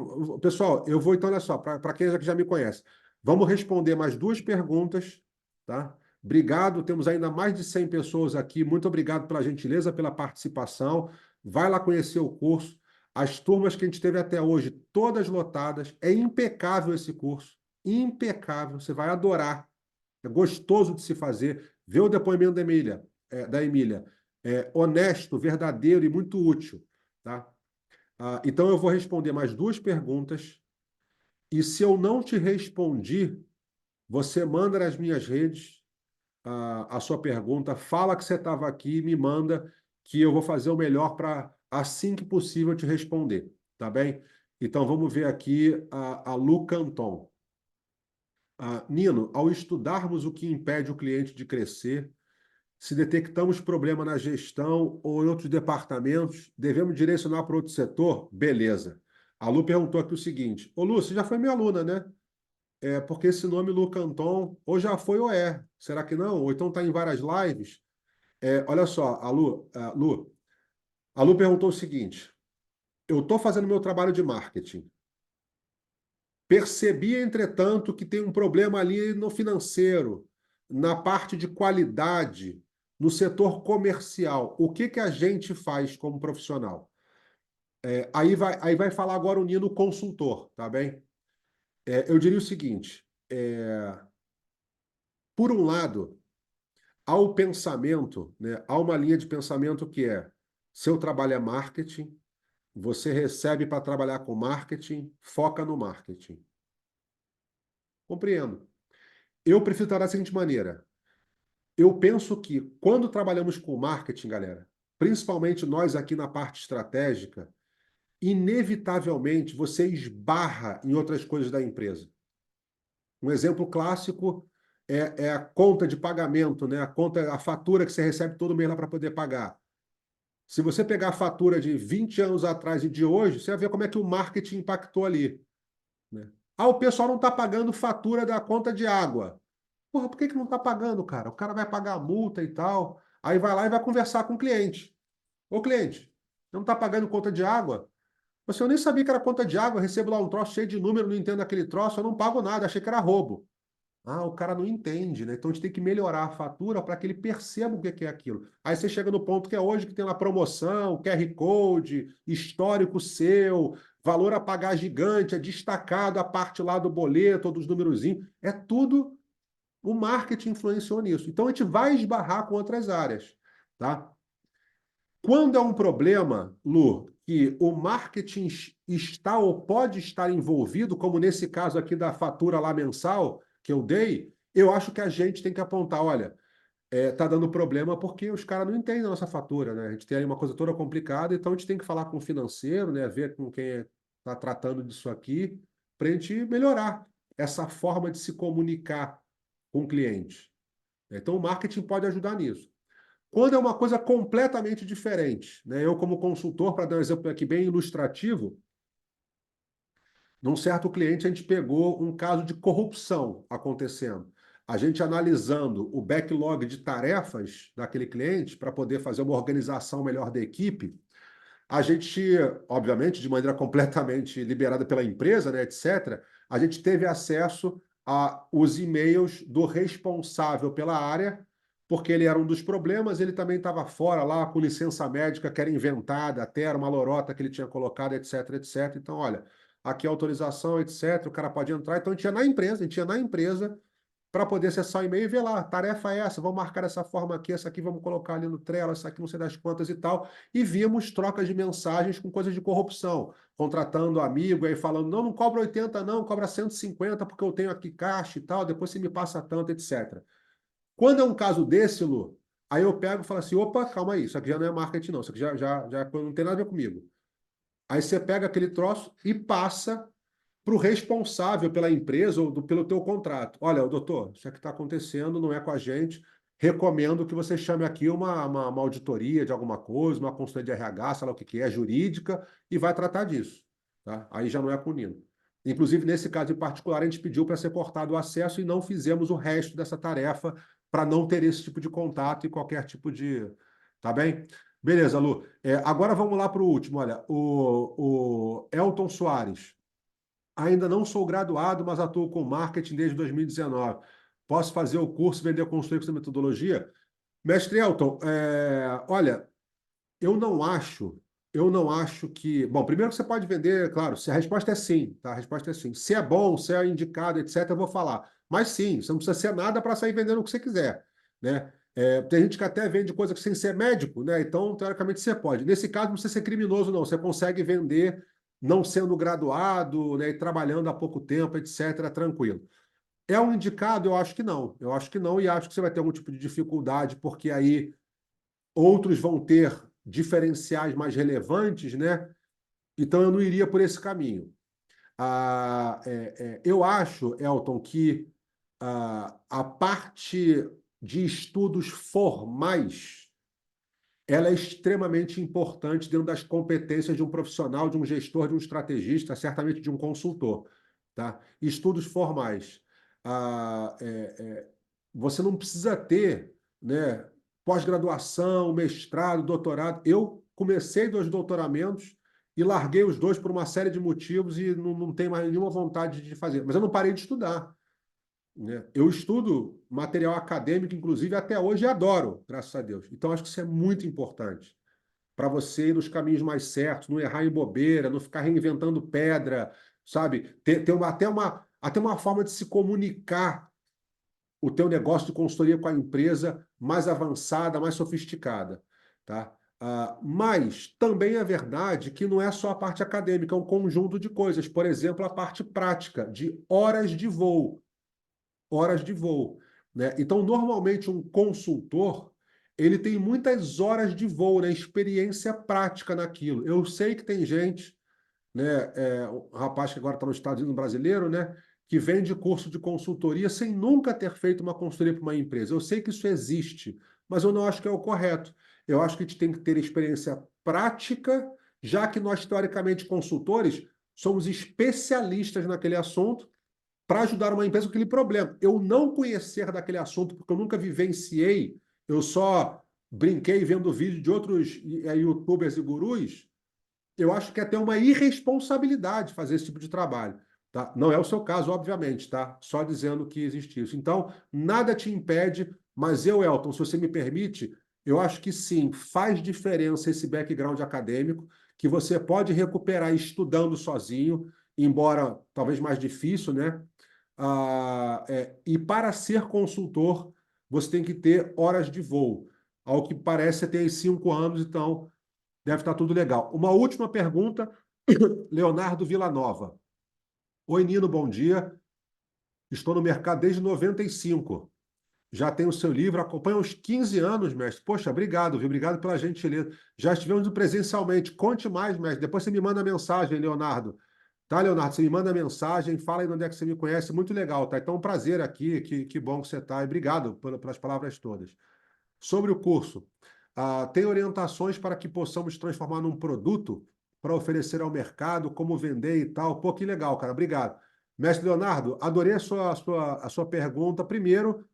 Pessoal, eu vou então, olha só, para quem já me conhece. Vamos responder mais duas perguntas, tá? Obrigado. Temos ainda mais de 100 pessoas aqui. Muito obrigado pela gentileza, pela participação. Vai lá conhecer o curso. As turmas que a gente teve até hoje, todas lotadas. É impecável esse curso. Impecável. Você vai adorar. É gostoso de se fazer. Ver o depoimento da Emília. É honesto, verdadeiro e muito útil. Tá? Então, eu vou responder mais duas perguntas. E se eu não te respondi, você manda nas minhas redes a sua pergunta, fala que você estava aqui, me manda, que eu vou fazer o melhor para, assim que possível, te responder. Tá bem? Então, vamos ver aqui a Lu Canton. Nino, ao estudarmos o que impede o cliente de crescer, se detectamos problema na gestão ou em outros departamentos, devemos direcionar para outro setor? Beleza. A Lu perguntou aqui o seguinte: Ô Lu, você já foi minha aluna, né? É porque esse nome Lu Canton, ou já foi ou é. Será que não? Ou então está em várias lives? Olha só, a Lu perguntou o seguinte: eu estou fazendo meu trabalho de marketing. Percebi, entretanto, que tem um problema ali no financeiro, na parte de qualidade, no setor comercial. O que que a gente faz como profissional? Aí vai falar agora o Nino consultor, tá bem? Eu diria o seguinte: por um lado, há o pensamento, né, há uma linha de pensamento que é: seu trabalho é marketing, você recebe para trabalhar com marketing, foca no marketing. Compreendo. Eu prefiro trabalhar da seguinte maneira. Eu penso que quando trabalhamos com marketing, galera, principalmente nós aqui na parte estratégica, inevitavelmente você esbarra em outras coisas da empresa. Um exemplo clássico é a conta de pagamento, né? A fatura que você recebe todo mês lá para poder pagar. Se você pegar a fatura de 20 anos atrás e de hoje, você vai ver como é que o marketing impactou ali, né? O pessoal não está pagando fatura da conta de água. Porra, por que que não está pagando, cara? O cara vai pagar a multa e tal. Aí vai lá e vai conversar com o cliente. Ô, cliente, não está pagando conta de água? Você, eu nem sabia que era conta de água. Eu recebo lá um troço cheio de número, não entendo aquele troço, eu não pago nada, achei que era roubo. O cara não entende, né? Então a gente tem que melhorar a fatura para que ele perceba o que é aquilo. Aí você chega no ponto que é hoje, que tem lá promoção, QR Code, histórico seu, valor a pagar gigante, é destacado a parte lá do boleto ou dos numerozinhos. É tudo o marketing influenciou nisso. Então a gente vai esbarrar com outras áreas, tá? Quando é um problema, Lu, que o marketing está ou pode estar envolvido, como nesse caso aqui da fatura lá mensal que eu dei, eu acho que a gente tem que apontar, olha, tá dando problema porque os caras não entendem a nossa fatura, né? A gente tem aí uma coisa toda complicada, então a gente tem que falar com o financeiro, né? Ver com quem está tratando disso aqui, para a gente melhorar essa forma de se comunicar com o cliente. Então o marketing pode ajudar nisso. Quando é uma coisa completamente diferente, né? Eu, como consultor, para dar um exemplo aqui bem ilustrativo, num certo cliente, a gente pegou um caso de corrupção acontecendo. A gente analisando o backlog de tarefas daquele cliente para poder fazer uma organização melhor da equipe, a gente, obviamente, de maneira completamente liberada pela empresa, né, etc., a gente teve acesso aos e-mails do responsável pela área, porque ele era um dos problemas, ele também estava fora lá com licença médica que era inventada, até era uma lorota que ele tinha colocado, etc, etc. Então, olha, aqui é autorização, etc, o cara pode entrar. Então, a gente ia na empresa para poder acessar o e-mail e ver lá, tarefa é essa, vamos marcar dessa forma aqui, essa aqui vamos colocar ali no Trello, essa aqui não sei das quantas e tal. E víamos trocas de mensagens com coisas de corrupção, contratando amigo, aí falando, não, não cobra 80 não, cobra 150 porque eu tenho aqui caixa e tal, depois você me passa tanto, etc. Quando é um caso desse, Lu, aí eu pego e falo assim, opa, calma aí, isso aqui já não é marketing não, isso aqui já não tem nada a ver comigo. Aí você pega aquele troço e passa para o responsável pela empresa ou pelo teu contrato. Olha, doutor, isso aqui está acontecendo, não é com a gente. Recomendo que você chame aqui uma auditoria de alguma coisa, uma consultoria de RH, sei lá o que é, jurídica, e vai tratar disso. Tá? Aí já não é com o Nino. Inclusive, nesse caso em particular, a gente pediu para ser cortado o acesso e não fizemos o resto dessa tarefa para não ter esse tipo de contato e qualquer tipo de. Tá bem? Beleza, Lu. Agora vamos lá para o último. Olha, o Elton Soares. Ainda não sou graduado, mas atuo com marketing desde 2019. Posso fazer o curso Vender Construir com essa metodologia? Mestre Elton, olha, eu não acho, eu não acho que. Bom, primeiro que você pode vender, claro, se a resposta é sim, tá? A resposta é sim. Se é bom, se é indicado, etc., eu vou falar. Mas sim, você não precisa ser nada para sair vendendo o que você quiser, né? Tem gente que até vende coisa sem ser médico, né? Então, teoricamente, você pode. Nesse caso, não precisa ser criminoso, não. Você consegue vender não sendo graduado, né? E trabalhando há pouco tempo, etc., tranquilo. É um indicado? Eu acho que não. Eu acho que não, e acho que você vai ter algum tipo de dificuldade, porque aí outros vão ter diferenciais mais relevantes, né? Então eu não iria por esse caminho. Eu acho, Elton, que a parte de estudos formais ela é extremamente importante dentro das competências de um profissional, de um gestor, de um estrategista, certamente de um consultor. Tá? Estudos formais. Ah, é, é, Você não precisa ter, né, pós-graduação, mestrado, doutorado. Eu comecei 2 doutoramentos e larguei os dois por uma série de motivos e não tenho mais nenhuma vontade de fazer. Mas eu não parei de estudar, né? Eu estudo material acadêmico, inclusive, até hoje e adoro, graças a Deus. Então, acho que isso é muito importante para você ir nos caminhos mais certos, não errar em bobeira, não ficar reinventando pedra, sabe? Até uma forma de se comunicar o teu negócio de consultoria com a empresa mais avançada, mais sofisticada, tá? Mas também é verdade que não é só a parte acadêmica, é um conjunto de coisas. Por exemplo, a parte prática, de horas de voo. Horas de voo, né? Então, normalmente, um consultor, ele tem muitas horas de voo, né? Experiência prática naquilo. Eu sei que tem gente, né? O rapaz que agora está nos Estados Unidos, brasileiro, né? Que vende curso de consultoria sem nunca ter feito uma consultoria para uma empresa. Eu sei que isso existe, mas eu não acho que é o correto. Eu acho que a gente tem que ter experiência prática, já que nós, teoricamente, consultores, somos especialistas naquele assunto para ajudar uma empresa com aquele problema. Eu não conhecer daquele assunto, porque eu nunca vivenciei, eu só brinquei vendo vídeo de outros youtubers e gurus, eu acho que é até uma irresponsabilidade fazer esse tipo de trabalho. Tá? Não é o seu caso, obviamente, tá? Só dizendo que existe isso. Então, nada te impede, mas eu, Elton, se você me permite, eu acho que sim, faz diferença esse background acadêmico, que você pode recuperar estudando sozinho, embora talvez mais difícil, né? E para ser consultor, você tem que ter horas de voo. Ao que parece, você tem 5 anos, então Deve estar tudo legal. Uma última pergunta, Leonardo Villanova. Oi, Nino, bom dia. Estou no mercado desde 95. Já tenho o seu livro, acompanha há uns 15 anos, mestre. Poxa, obrigado, viu? Obrigado pela gentileza. Já estivemos presencialmente. Conte mais, mestre. Depois você me manda mensagem, Leonardo. Tá, Leonardo? Você me manda mensagem, fala aí de onde é que você me conhece. Muito legal, tá? Então, um prazer aqui. Que bom que você está. E obrigado pelas palavras todas. Sobre o curso, tem orientações para que possamos transformar num produto para oferecer ao mercado, como vender e tal. Pô, que legal, cara. Obrigado. Mestre Leonardo, adorei a sua pergunta. Primeiro,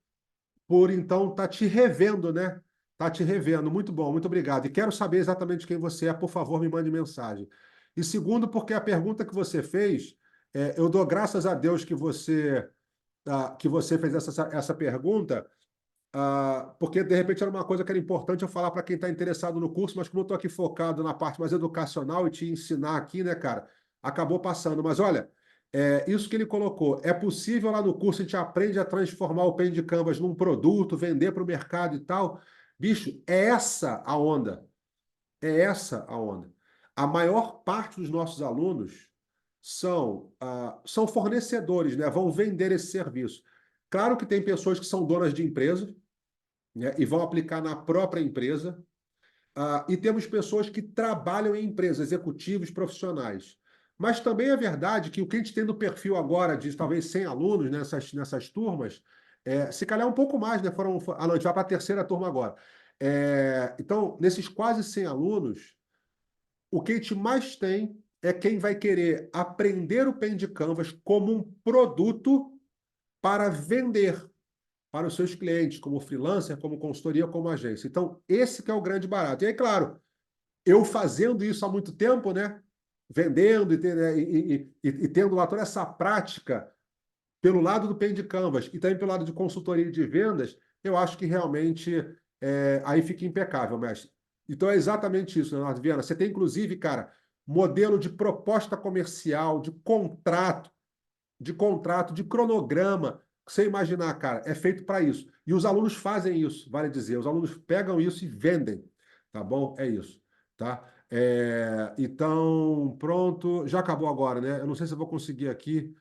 por então estar te revendo, né? Tá te revendo. Muito bom, muito obrigado. E quero saber exatamente quem você é. Por favor, me mande mensagem. E segundo, porque a pergunta que você fez, eu dou graças a Deus que você fez essa pergunta, porque de repente era uma coisa que era importante eu falar para quem está interessado no curso, mas como eu estou aqui focado na parte mais educacional e te ensinar aqui, né, cara, acabou passando. Mas olha, isso que ele colocou, é possível lá no curso a gente aprende a transformar o Pen de Canvas num produto, vender para o mercado e tal. Bicho, é essa a onda. É essa a onda. A maior parte dos nossos alunos são fornecedores, né? Vão vender esse serviço. Claro que tem pessoas que são donas de empresa, né, e vão aplicar na própria empresa. E temos pessoas que trabalham em empresas, executivos, profissionais. Mas também é verdade que o que a gente tem no perfil agora, de talvez 100 alunos nessas turmas, se calhar um pouco mais, né? A gente vai para a terceira turma agora. Então, nesses quase 100 alunos, o que a gente mais tem é quem vai querer aprender o Pen de Canvas como um produto para vender para os seus clientes, como freelancer, como consultoria, como agência. Então, esse que é o grande barato. E aí, claro, eu fazendo isso há muito tempo, né? Vendendo e tendo lá toda essa prática pelo lado do Pen de Canvas e também pelo lado de consultoria e de vendas, eu acho que realmente aí fica impecável, mestre. Então é exatamente isso, Leonardo Viana. Você tem, inclusive, cara, modelo de proposta comercial, de cronograma. Você imaginar, cara, é feito para isso. E os alunos fazem isso, vale dizer. Os alunos pegam isso e vendem, tá bom? É isso, tá? Então, pronto. Já acabou agora, né? Eu não sei se eu vou conseguir aqui.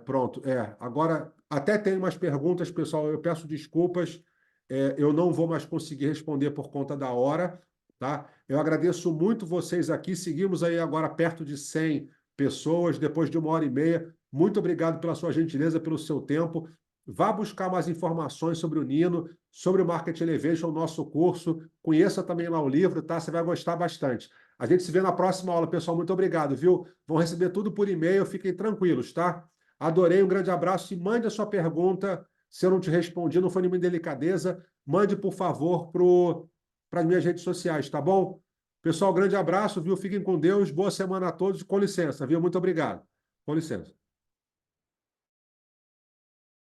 Pronto. Agora, até tem umas perguntas, pessoal. Eu peço desculpas. Eu não vou mais conseguir responder por conta da hora, tá? Eu agradeço muito vocês aqui. Seguimos aí agora perto de 100 pessoas, depois de 1h30. Muito obrigado pela sua gentileza, pelo seu tempo. Vá buscar mais informações sobre o Nino, sobre o Market Elevation, o nosso curso. Conheça também lá o livro, tá? Você vai gostar bastante. A gente se vê na próxima aula, pessoal. Muito obrigado, viu? Vão receber tudo por e-mail. Fiquem tranquilos, tá? Adorei, um grande abraço e mande a sua pergunta. Se eu não te respondi, não foi nenhuma indelicadeza, mande, por favor, para as minhas redes sociais, tá bom? Pessoal, grande abraço, viu? Fiquem com Deus, boa semana a todos. Com licença, viu? Muito obrigado. Com licença.